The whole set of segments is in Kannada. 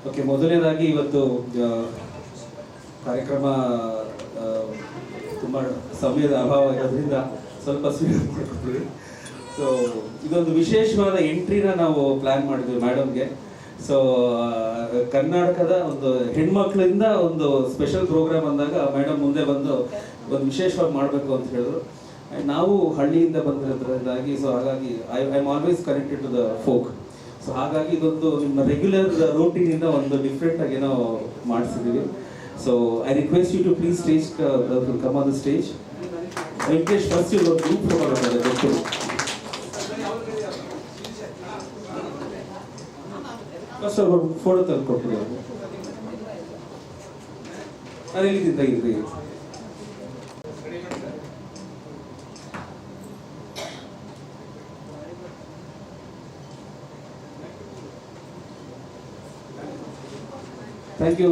ಓಕೆ, ಮೊದಲನೇದಾಗಿ ಇವತ್ತು ಕಾರ್ಯಕ್ರಮ ತುಂಬ ಸಮಯದ ಅಭಾವ ಇರೋದ್ರಿಂದ ಸ್ವಲ್ಪ ಸ್ಪೀಡ್ ಮಾಡ್ಕೊತೀವಿ. ಸೊ ಇದೊಂದು ವಿಶೇಷವಾದ ಎಂಟ್ರಿನ ನಾವು ಪ್ಲ್ಯಾನ್ ಮಾಡಿದ್ವಿ ಮೇಡಮ್ಗೆ. ಸೊ ಕರ್ನಾಟಕದ ಒಂದು ಹೆಣ್ಮಕ್ಳಿಂದ ಒಂದು ಸ್ಪೆಷಲ್ ಪ್ರೋಗ್ರಾಮ್ ಅಂದಾಗ ಮೇಡಮ್ ಮುಂದೆ ಬಂದು ಒಂದು ವಿಶೇಷವಾಗಿ ಮಾಡಬೇಕು ಅಂತ ಹೇಳಿದ್ರು. ನಾವು ಹಳ್ಳಿಯಿಂದ ಬಂದಿರೋದ್ರಿಂದಾಗಿ ಸೊ ಹಾಗಾಗಿ I am always connected to the folk. So ಹಾಗಾಗಿ ಇದೊಂದು ನಿಮ್ಮ ರೆಗ್ಯುಲರ್ ರೂಟೀನಿಂದ ಒಂದು ಡಿಫ್ರೆಂಟ್ ಆಗಿ ಏನೋ ಮಾಡಿಸಿದ್ದೀವಿ. So I request you to please stage come on the stage. Venkatesh first ಇವರು ಗ್ರೂಪ್ ಫೋಟೋ ಮಾಡ್ತಾರೆ ಗೊತ್ತು. ಫಸ್ಟ್ ಅವರು ಫೋಟೋ ತಂದು ಕೊಟ್ಟಿದ್ದಾರೆ. ನಾನು ಎಲ್ಲಿದ್ದೀನಿ ತೆಗಿದ್ರಿ. Thank you.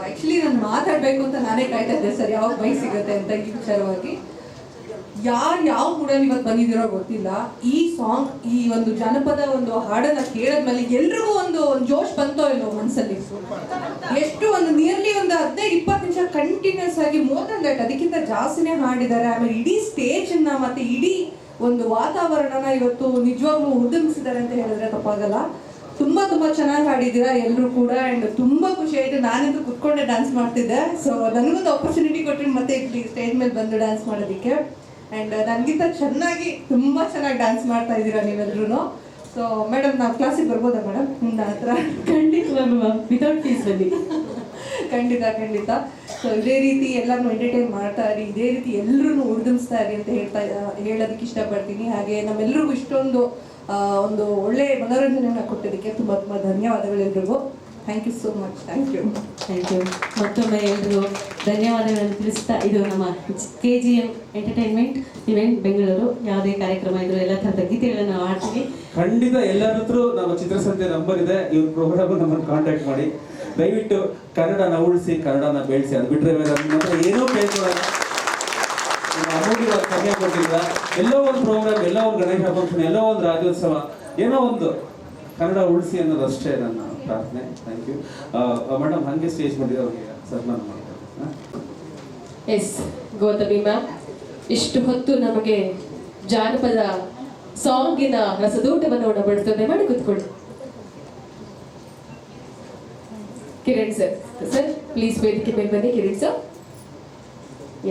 ಆಕ್ಚುಲಿ ನಾನು ಮಾತಾಡಬೇಕು ಅಂತ ನಾನೇ ಕಾಯ್ತಾ ಇದ್ದೆ ಸರ್, ಯಾವಾಗ ಬೈಕ್ ಸಿಗುತ್ತೆ ಅಂತ ಈ ವಿಚಾರವಾಗಿ. ಯಾವ ಮೂಡಲ್ಲಿ ಇವತ್ತು ಬಂದಿದ್ದೀರೋ ಗೊತ್ತಿಲ್ಲ. ಈ ಸಾಂಗ್, ಈ ಒಂದು ಜನಪದ ಒಂದು ಹಾಡನ್ನ ಕೇಳಿದ್ಮೇಲೆ ಎಲ್ರಿಗೂ ಒಂದು ಜೋಶ್ ಬಂತೋ ಇಲ್ಲೋ ಮನಸ್ಸಲ್ಲಿ. ಎಷ್ಟು ಒಂದು ನಿಯರ್ಲಿ ಒಂದು 15-20 ನಿಮಿಷ ಕಂಟಿನ್ಯೂಸ್ ಆಗಿ ಮೋರ್ ದನ್ ದಟ್, ಅದಕ್ಕಿಂತ ಜಾಸ್ತಿನೇ ಹಾಡಿದ್ದಾರೆ. ಆಮೇಲೆ ಇಡೀ ಸ್ಟೇಜನ್ನ ಮತ್ತೆ ಇಡೀ ಒಂದು ವಾತಾವರಣನ ಇವತ್ತು ನಿಜವಾಗ್ಲೂ ಉದ್ಯಮಿಸಿದ್ದಾರೆ ಅಂತ ಹೇಳಿದ್ರೆ ತಪ್ಪಾಗಲ್ಲ. ತುಂಬಾ ಚೆನ್ನಾಗಿ ಹಾಡಿದ್ದೀರಾ ಎಲ್ಲರೂ ಕೂಡ. ಅಂಡ್ ತುಂಬಾ ಖುಷಿ ಆಯ್ತು. ನಾನಂತೂ ಕುತ್ಕೊಂಡೆ ಡ್ಯಾನ್ಸ್ ಮಾಡ್ತಿದ್ದೆ. ಸೊ ನನಗೊಂದು ಆಪರ್ಚುನಿಟಿ ಕೊಟ್ಟರೆ ಮತ್ತೆ ಸ್ಟೇಜ್ ಮೇಲೆ ಬಂದು ಡ್ಯಾನ್ಸ್ ಮಾಡೋದಕ್ಕೆ. ಅಂಡ್ ನನಗಿಂತ ತುಂಬಾ ಚೆನ್ನಾಗಿ ಡ್ಯಾನ್ಸ್ ಮಾಡ್ತಾ ಇದ್ದೀರಾ ನೀವೆಲ್ಲರೂ. ಸೊ ಮೇಡಮ್, ನಾವು ಕ್ಲಾಸಿಗೆ ಬರ್ಬೋದಾ ಮೇಡಮ್ ನಿಮ್ಮ ಹತ್ರ? ಖಂಡಿತ ವಿತೌಟ್ ಫೀಸ್ ಬನ್ನಿ. ಖಂಡಿತ. ಸೊ ಇದೇ ರೀತಿ ಎಲ್ಲರನ್ನು ಎಂಟರ್ಟೈನ್ ಮಾಡ್ತಾ ಇರಿ, ಇದೇ ರೀತಿ ಎಲ್ಲರೂ ಉಳಿದಿಸ್ತಾ ಇರಿ ಅಂತ ಹೇಳೋದಕ್ಕೆ ಇಷ್ಟಪಡ್ತೀನಿ. ಹಾಗೆ ನಮ್ಮೆಲ್ಲರಿಗೂ ಇಷ್ಟೊಂದು ಒಂದು ಒಳ್ಳೆ ಮನೋರಂಜನೆಯನ್ನು ಕೊಟ್ಟಿದ್ದಕ್ಕೆ ತುಂಬ ಧನ್ಯವಾದಗಳು ಎಲ್ರಿಗೂ. Thank you so much. Thank you. ಮತ್ತೊಮ್ಮೆ ಎಲ್ರಿಗೂ ಧನ್ಯವಾದಗಳನ್ನು ತಿಳಿಸ್ತಾ, ಇದು ನಮ್ಮ KGM ಎಂಟರ್ಟೈನ್ಮೆಂಟ್ ಇವೆಂಟ್ ಬೆಂಗಳೂರು. ಯಾವುದೇ ಕಾರ್ಯಕ್ರಮ ಇದ್ರು ಎಲ್ಲ ಥರದ ಗೀತೆಗಳನ್ನು ಆಡ್ತೀವಿ. ಖಂಡಿತ ಎಲ್ಲರ ಹತ್ರ ನಮ್ಮ ಚಿತ್ರಸಂತೆ ನಂಬರ್ ಇದೆ. ಇವ್ರ ಪ್ರೋಗ್ರಾಮ್ ನಮ್ಮನ್ನು ಕಾಂಟ್ಯಾಕ್ಟ್ ಮಾಡಿ. ದಯವಿಟ್ಟು ಕನ್ನಡನ ಉಳಿಸಿ, ಕನ್ನಡನ ಬೆಳೆಸಿ. ಅದು ಬಿಟ್ಟರೆ ಮಾತ್ರ ಏನೋ ಕೇಳ್ಕೊಳ್ಳೋಣ. ಅಮೂಲ್ಯ ಸಮಯ ಕೊಟ್ಟಿಲ್ಲ. ಎಲ್ಲೋ ಒಂದು ಪ್ರೋಗ್ರಾಮ್, ಎಲ್ಲೋ ಒಂದು ಗಣೇಶ ಫಂಕ್ಷನ್, ಎಲ್ಲೋ ಒಂದು ರಾಜ್ಯೋತ್ಸವ, ಏನೋ ಒಂದು ಕನ್ನಡ ಉಳಿಸಿ ಅನ್ನೋದಷ್ಟೇ ನನ್ನ ಪ್ರಾರ್ಥನೆ. Thank you madam. ಹಾಗೆ ಸ್ಟೇಜ್ ಮಾಡಿದ್ರೆ ಅವ್ರಿಗೆ ಸನ್ಮಾನ ಮಾಡ್ತಾರೆ. ಎಸ್ ಗೌತಮಿ ಮ್ಯಾಮ್, ಇಷ್ಟು ಹೊತ್ತು ನಮಗೆ ಜಾನಪದ ಸಾಂಗಿನ ರಸದೂಟವನ್ನು ಉಣಬಡಿಸ್ತದೆ. ಮಾಡಿ ಕೂತ್ಕೊಳ್ಳಿ. ಕಿರಣ್ ಸರ್, ಪ್ಲೀಸ್ ವೇದಿಕೆ ಮೇಲೆ ಬನ್ನಿ. ಕಿರಣ್ ಸರ್.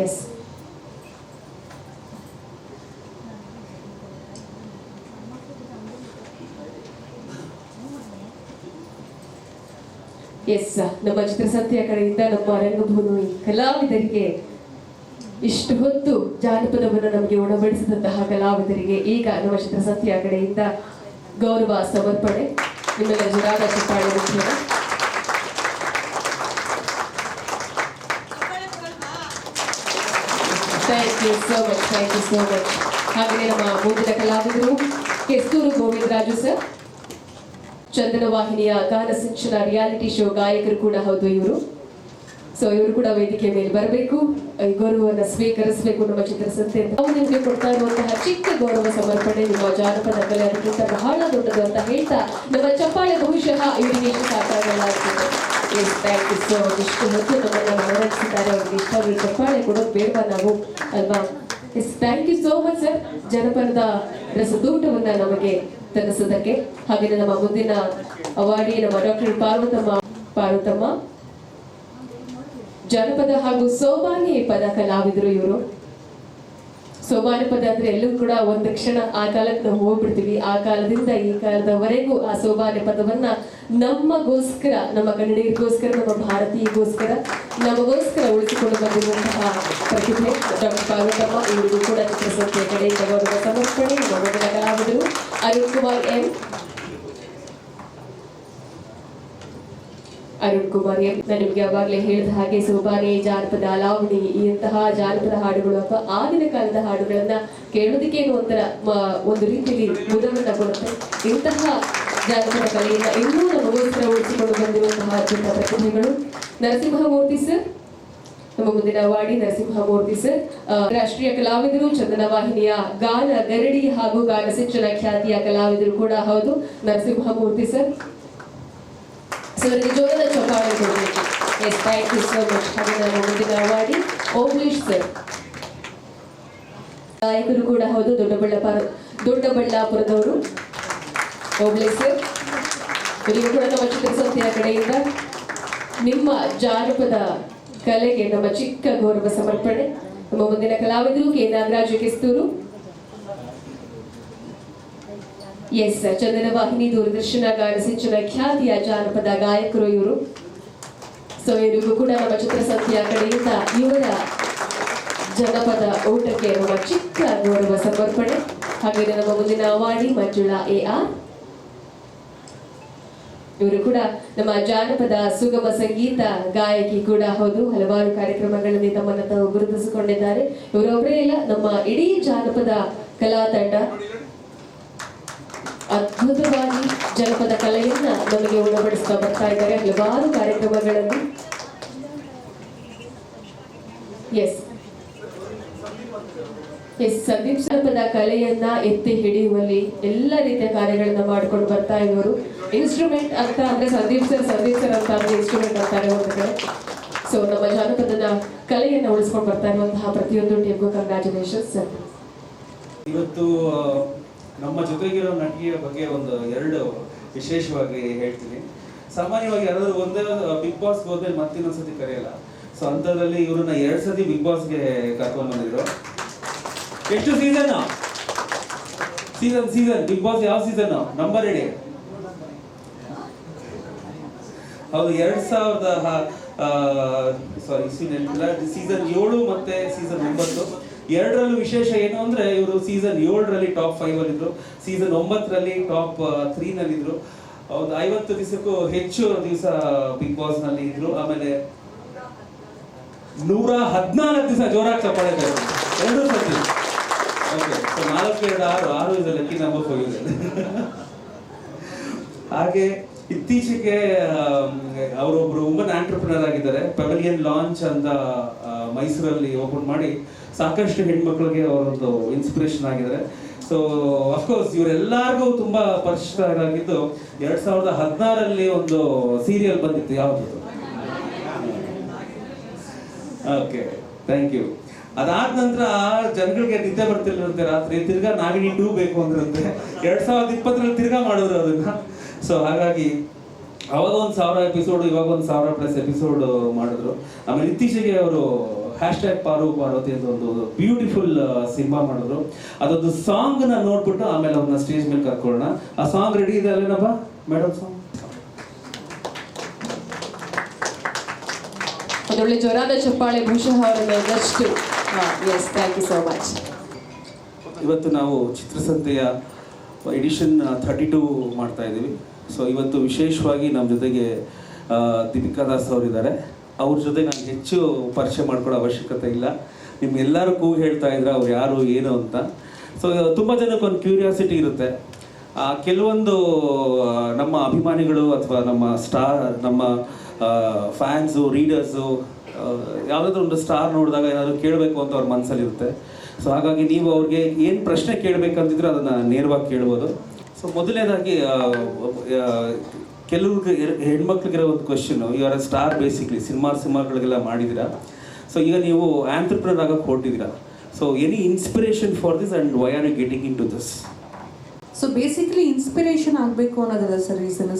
ಎಸ್ ಎಸ್ ನಮ್ಮ ಚಿತ್ರಸಂತೆಯ ಕಡೆಯಿಂದ ನಮ್ಮ ರಂಗಭೂಮಿ ಕಲಾವಿದರಿಗೆ ಇಷ್ಟು ಹೊತ್ತು ಜಾನಪದವನ್ನು ನಮಗೆ ಉಣಬಡಿಸಿದಂತಹ ಕಲಾವಿದರಿಗೆ ಈಗ ನಮ್ಮ ಚಿತ್ರಸಂತೆಯ ಕಡೆಯಿಂದ ಗೌರವ ಸಮರ್ಪಣೆ. ನಿಮ್ಮೆಲ್ಲ ಜೋರಾದ ಚಪ್ಪಾಳೆ ಮುಖ್ಯ. Thank you so much. ಹಾಗೆಯೇ ನಮ್ಮ ಮುಂದಿನ ಕಲಾವಿದರು ಕೆಸ್ತೂರು ಗೋವಿಂದರಾಜು ಸರ್, ಚಂದನ ವಾಹಿನಿಯ ಗಾನ ಸಿಂಚನ ರಿಯಾಲಿಟಿ ಶೋ ಗಾಯಕರು ಕೂಡ ಹೌದು ಇವರು. ಸೊ ಇವರು ಕೂಡ ವೇದಿಕೆ ಮೇಲೆ ಬರಬೇಕು, ಗೌರವವನ್ನು ಸ್ವೀಕರಿಸಬೇಕು. ನಮ್ಮ ಚಿತ್ರಸಂತೆ ನಾವು ನಿಮಗೆ ಕೊಡ್ತಾ ಇರುವಂತಹ ಚಿಕ್ಕ ಗೌರವ ಸಮರ್ಪಣೆ ನಿಮ್ಮ ಜಾನಪದ ಕಲೆ ಅದಕ್ಕಿಂತ ಬಹಳ ದೊಡ್ಡದು ಅಂತ ಹೇಳ್ತಾ ನಮ್ಮ ಚಪ್ಪಾಳೆ ಬಹುಶಃ ಇವರಿಗೆ ಇಷ್ಟು ಸಾಕಾಗಲಾಗ್ತದೆ. Thank you so much. ಇಷ್ಟು ಹೊತ್ತು ನಮ್ಮನ್ನು ಮನರಂಜಿಸಿದ್ದಾರೆ. ಅವ್ರಿಗೆ ಇಷ್ಟವಾದ ಚಪ್ಪಾಳೆ ಕೊಡೋದು ಬೇಡವಾ ನಾವು ಅಲ್ವಾ? Yes, thank you so much sir, ಜನಪದದ ರಸದೂಟವನ್ನ ನಮಗೆ ತರಿಸೋದಕ್ಕೆ. ಹಾಗೆ ನಮ್ಮ ಮುಂದಿನ ಅವಾರ್ಡಿ ನಮ್ಮ ಡಾಕ್ಟರ್ ಪಾರ್ವತಮ್ಮ ಜನಪದ ಹಾಗೂ ಸೋಮಾನಿ ಪದ ಕಲಾವಿದರು ಇವರು. ಸೋಮಾನಿ ಪದ ಅಂದ್ರೆ ಎಲ್ಲೂ ಕೂಡ ಒಂದು ಕ್ಷಣ ಆ ಕಾಲಕ್ಕೆ ನಾವು ಹೋಗ್ಬಿಡ್ತೀವಿ. ಆ ಕಾಲದಿಂದ ಈ ಕಾಲದವರೆಗೂ ಆ ಸೋಮಾನಿ ಪದವನ್ನ ನಮಗೋಸ್ಕರ, ನಮ್ಮ ಕನ್ನಡಿಗರಿಗೋಸ್ಕರ, ನಮ್ಮ ಭಾರತೀಯಗೋಸ್ಕರ, ನಮಗೋಸ್ಕರ ಉಳಿಸಿಕೊಂಡು ಬಂದಿರುವಂತಹ ಪ್ರತಿಭೆ ಡಾಕ್ಟರ್ ಪಾರ್ವತಮ್ಮ. ಇವರಿಗೂ ಕೂಡ ಚಿತ್ರಸಂತೆಯ ಕಡೆಯಿಂದ ಗೌರವ ಸಮರ್ಪಣೆ. ನಮ್ಮ ಮುಂದಿನ ಕಲಾವಿದರು ಅರುಣ್ ಕುಮಾರ್ ಎಂ. ನಾನು ನಿಮಗೆ ಅವಾಗಲೇ ಹೇಳಿದ ಹಾಗೆ ಸೋಬಾನೆ, ಜಾನಪದ, ಲಾವಣಿ, ಇಂತಹ ಜಾನಪದ ಹಾಡುಗಳು ಅಥವಾ ಆಗಿನ ಕಾಲದ ಹಾಡುಗಳನ್ನ ಕೇಳೋದಕ್ಕೇನು ಒಂದು ರೀತಿಯಲ್ಲಿ ಮುದವನ್ನ ಕೊಡುತ್ತೆ. ಇಂತಹ ಜಾನಪದ ಕಲೆಯಿಂದ ಇನ್ನೂ ನಮಗೋಸ್ಕರ ಉಳಿಸಿಕೊಂಡು ಬಂದಿರುವಂತಹ ಅತ್ಯಂತ ಪ್ರತಿಭೆಗಳು ನರಸಿಂಹಮೂರ್ತಿ ಸರ್, ನಮ್ಮ ಮುಂದಿನ ಅವಾರ್ಡಿ ನರಸಿಂಹಮೂರ್ತಿ ಸರ್. ರಾಷ್ಟ್ರೀಯ ಕಲಾವಿದರು, ಚಂದನ ವಾಹಿನಿಯ ಗಾನ ಗರಡಿ ಹಾಗೂ ಗಾನ ಶಿಕ್ಷಣ ಖ್ಯಾತಿಯ ಕಲಾವಿದರು ಕೂಡ ಹೌದು ನರಸಿಂಹಮೂರ್ತಿ ಸರ್. ಜೋರದ ಚಪ್ಪಾಳೆ ಕೊಡಬೇಕು. Yes, thank you so much. ಹಾಗೆ ನಮ್ಮ ಮುಂದಿನ ಅವಾರ್ಡಿ ಓಬ್ಲೇಶ್ ಸರ್. ಗಾಯಕರು ಕೂಡ ಹೌದು ದೊಡ್ಡಬಳ್ಳಾಪುರದವರು ಓಬ್ಲೇಶ್ ಸರ್. ನೀವು ಕೂಡ ನಮ್ಮ ಚಿತ್ರಸಂಸ್ಥೆಯ ಕಡೆಯಿಂದ ನಿಮ್ಮ ಜಾನಪದ ಕಲೆಗೆ ನಮ್ಮ ಚಿಕ್ಕ ಗೌರವ ಸಮರ್ಪಣೆ. ನಮ್ಮ ಮುಂದಿನ ಕಲಾವಿದರು ಕೆ ನಾಗರಾಜು ಕಿಸ್ತೂರು. ಎಸ್, ಚಂದನ ವಾಹಿನಿ, ದೂರದರ್ಶನ, ಗಾನ ಸಿಂಚನ ಖ್ಯಾತಿಯ ಜಾನಪದ ಗಾಯಕರು ಇವರು. ಸೊ ಇವರಿಗೂ ಕೂಡ ನಮ್ಮ ಚಿತ್ರಸಂಸ್ಥೆಯ ಕಡೆಯಿಂದ ಇವರ ಜನಪದ ಊಟಕ್ಕೆ ನಮ್ಮ ಚಿಕ್ಕ ಗೌರವ ಸಮರ್ಪಣೆ. ಹಾಗೆ ನಮ್ಮ ಮುಂದಿನ ಅವಾರ್ಡಿ ಮಂಜುಳಾ AR. ಇವರು ಕೂಡ ನಮ್ಮ ಜಾನಪದ ಸುಗಮ ಸಂಗೀತ ಗಾಯಕಿ ಕೂಡ ಹೌದು. ಹಲವಾರು ಕಾರ್ಯಕ್ರಮಗಳಲ್ಲಿ ತಮ್ಮನ್ನು ತಾವು ಗುರುತಿಸಿಕೊಂಡಿದ್ದಾರೆ. ಇವರೊಬ್ಬರೇ ಇಲ್ಲ, ನಮ್ಮ ಇಡೀ ಜಾನಪದ ಕಲಾ ತಂಡ ಅದ್ಭುತವಾಗಿ ಜನಪದ ಕಲೆಯನ್ನ ನಮಗೆ ಉಣಬಡಿಸ್ತಾ ಬರ್ತಾ ಇದ್ದಾರೆ ಹಲವಾರು ಕಾರ್ಯಕ್ರಮಗಳಲ್ಲಿ. ಎಸ್, ಸಂದೀಪ್ ಜನಪದ ಕಲೆಯನ್ನ ಎತ್ತಿ ಹಿಡಿಯುವಲ್ಲಿ ಎಲ್ಲ ರೀತಿಯ ಕಾರ್ಯಗಳನ್ನ ಮಾಡ್ಕೊಂಡು ಬರ್ತಾ ಇರೋರು. ಇನ್ಸ್ಟ್ರೂಮೆಂಟ್ ಅಂತ ಅಂದ್ರೆ ಸಂದೀಪ್ ಸರ್ ಅಂತ ಅಂದ್ರೆ ಇನ್ಸ್ಟ್ರೂಮೆಂಟ್ ಅಂತಾರೆ ಒಂದು ಕಡೆ. ಸೊ ನಮ್ಮ ಜಾನಪದದ ಕಲೆಯನ್ನ ಉಳಿಸ್ಕೊಂಡು ಬರ್ತಾ ಇರುವಂತಹ ಪ್ರತಿಯೊಂದು ಟೀಮ್ಗೂ ಕಂಗ್ರಾಚುಲೇಷನ್ಸ್ ಸರ್. ಇವತ್ತು ನಮ್ಮ ಜೊತೆಗಿರೋ ನಟಿಯ ಬಗ್ಗೆ ಒಂದು 2 ವಿಶೇಷವಾಗಿ ಹೇಳ್ತೀನಿ. ಸಾಮಾನ್ಯವಾಗಿ ಯಾರಾದ್ರೂ ಒಂದೇ ಬಿಗ್ ಬಾಸ್ಗೆ ಹೋದ್ರೆ ಮತ್ತಿನ್ನೊಂದ್ಸತಿ ಕರೆಯಲ್ಲ. ಸೊ ಅಂಥದ್ರಲ್ಲಿ ಇವ್ರನ್ನ 2 ಸತಿ ಬಿಗ್ ಬಾಸ್ಗೆ ಕರ್ಕೊಂಡು ಬಂದಿದ್ರು. ಎಷ್ಟು ಸೀಸನ್ ಬಿಗ್ ಬಾಸ್ ಯಾವ ಸೀಸನ್ ನಂಬರ್ ಹೇಳಿ? ಹೌದು, 2000 ಸೀಸನ್ 7 ಮತ್ತೆ ಸೀಸನ್ 9. 2ರಲ್ಲೂ ವಿಶೇಷ ಏನು ಅಂದ್ರೆ ಇವರು ಸೀಸನ್ 7ರಲ್ಲಿ ಟಾಪ್ 5 ಅಲ್ಲಿದ್ರು, ಸೀಸನ್ 9ರಲ್ಲಿ ಟಾಪ್ 3 ನಲ್ಲಿದ್ರು. ಒಂದು 50 ದಿವಸಕ್ಕೂ ಹೆಚ್ಚು ದಿವಸ ಬಿಗ್ ಬಾಸ್ ನಲ್ಲಿ ಇದ್ರು. ಆಮೇಲೆ 114 ದಿವಸ ಜೋರಾಗಿ ಚಪ್ಪಾಳೆ 2 ಸತಿ. Okay, 4-2-6 is lucky number for you. ಹಾಗೆ ಇತ್ತೀಚೆಗೆ ಅವರೊಬ್ರು ವುಮನ್ ಆಂಟರ್ಪ್ರಿನರ್ ಆಗಿದ್ದಾರೆ. ಪೆವಿಲಿಯನ್ ಲಾಂಚ್ ಅಂತ ಮೈಸೂರಲ್ಲಿ ಓಪನ್ ಮಾಡಿ ಸಾಕಷ್ಟು ಹೆಣ್ಮಕ್ಳಿಗೆ ಅವರೊಂದು ಇನ್ಸ್ಪಿರೇಷನ್ ಆಗಿದ್ದಾರೆ. ಸೊ ಅಫ್ಕೋರ್ಸ್ ಇವರೆಲ್ಲರಿಗೂ ತುಂಬಾ ಪರಿಚಿತರಾಗಿದ್ದು 2016ರಲ್ಲಿ ಒಂದು ಸೀರಿಯಲ್ ಬಂದಿತ್ತು, ಯಾವುದು? Okay, thank you. ಅದಾದ ನಂತರ ಜನಗಳಿಗೆ ನಿದ್ದೆ ಬರ್ತಿರುತ್ತೆ ರಾತ್ರಿ, ತಿರ್ಗಾ ನಾಗಿನಿ 2 ಬೇಕು ಅಂದ್ರಂತೆ. 2020ರಲ್ಲಿ ತಿರ್ಗಾ ಮಾಡಿದ್ರು ಅದನ್ನ. ಸೊ ಹಾಗಾಗಿ ಅವಾಗ 1000 ಎಪಿಸೋಡ್, ಇವಾಗ 1000+ ಎಪಿಸೋಡ್ ಮಾಡಿದ್ರು. ಆಮೇಲೆ ಇತ್ತೀಚೆಗೆ ಅವರು #ಪಾರ್ವತಿ ಅಂತ ಒಂದು ಬ್ಯೂಟಿಫುಲ್ ಸಿನಿಮಾ ಮಾಡಿದ್ರು. ಅದೊಂದು ಸಾಂಗ್ ನ ನೋಡ್ಬಿಟ್ಟು ಆಮೇಲೆ ಅವ್ರನ್ನ ಸ್ಟೇಜ್ ಮೇಲೆ ಕರ್ಕೊಳ್ಳೋಣ. ಆ ಸಾಂಗ್ ರೆಡಿ ಇದೆ ಅಲ್ಲೇನಪ್ಪ ಮೇಡಮ್? ಸಾಂಗ್ ಅದೊಳ್ಳೆ ಜೋರಾದ ಚಪ್ಪಾಳೆ ಬಹುಶಃ ಅವರನ್ನು ಇನ್ನಷ್ಟು. Yes, thank you so much. ಇವತ್ತು ನಾವು ಚಿತ್ರಸಂತೆಯ ಎಡಿಷನ್ 32 ಮಾಡ್ತಾ ಇದ್ದೀವಿ. ಸೊ ಇವತ್ತು ವಿಶೇಷವಾಗಿ ನಮ್ಮ ಜೊತೆಗೆ ದೀಪಿಕಾ ದಾಸ್ ಅವರಿದ್ದಾರೆ. ಅವ್ರ ಜೊತೆ ನಾನು ಹೆಚ್ಚು ಪರಿಚಯ ಮಾಡ್ಕೊಳ್ಳೋ ಅವಶ್ಯಕತೆ ಇಲ್ಲ. ನಿಮ್ಗೆಲ್ಲರೂ ಕೂಗಿ ಹೇಳ್ತಾ ಇದ್ರೆ ಅವ್ರು ಯಾರು ಏನು ಅಂತ. ಸೊ ತುಂಬ ಜನಕ್ಕೆ ಒಂದು ಕ್ಯೂರಿಯಾಸಿಟಿ ಇರುತ್ತೆ. ಕೆಲವೊಂದು ನಮ್ಮ ಅಭಿಮಾನಿಗಳು ಅಥವಾ ನಮ್ಮ ಫ್ಯಾನ್ಸು, ರೀಡರ್ಸು ಯಾವುದಾದ್ರೂ ಒಂದು ಸ್ಟಾರ್ ನೋಡಿದಾಗ ಏನಾದರೂ ಕೇಳಬೇಕು ಅಂತ ಅವ್ರ ಮನಸ್ಸಲ್ಲಿರುತ್ತೆ. ಸೊ ಹಾಗಾಗಿ ನೀವು ಅವ್ರಿಗೆ ಏನು ಪ್ರಶ್ನೆ ಕೇಳಬೇಕಂತಿದ್ರೆ ಅದನ್ನು ನೇರವಾಗಿ ಕೇಳ್ಬೋದು. ಸೊ ಮೊದಲನೇದಾಗಿ ಕೆಲವ್ರಿಗೆ ಹೆಣ್ಮಕ್ಳಿಗಿರೋ ಒಂದು question, you are a star basically, ಸಿನಿಮಾಗಳಿಗೆಲ್ಲ ಮಾಡಿದ್ದೀರಾ. ಸೊ ಈಗ ನೀವು ಆಂಟ್ರಪ್ರನರ್ ಆಗಕ್ಕೆ ಹೊರಟಿದ್ದೀರಾ. So any inspiration for this and why are you getting into this? So basically inspiration ಆಗಬೇಕು ಅನ್ನೋದಲ್ಲ ಸರ್ ರೀಸನ್.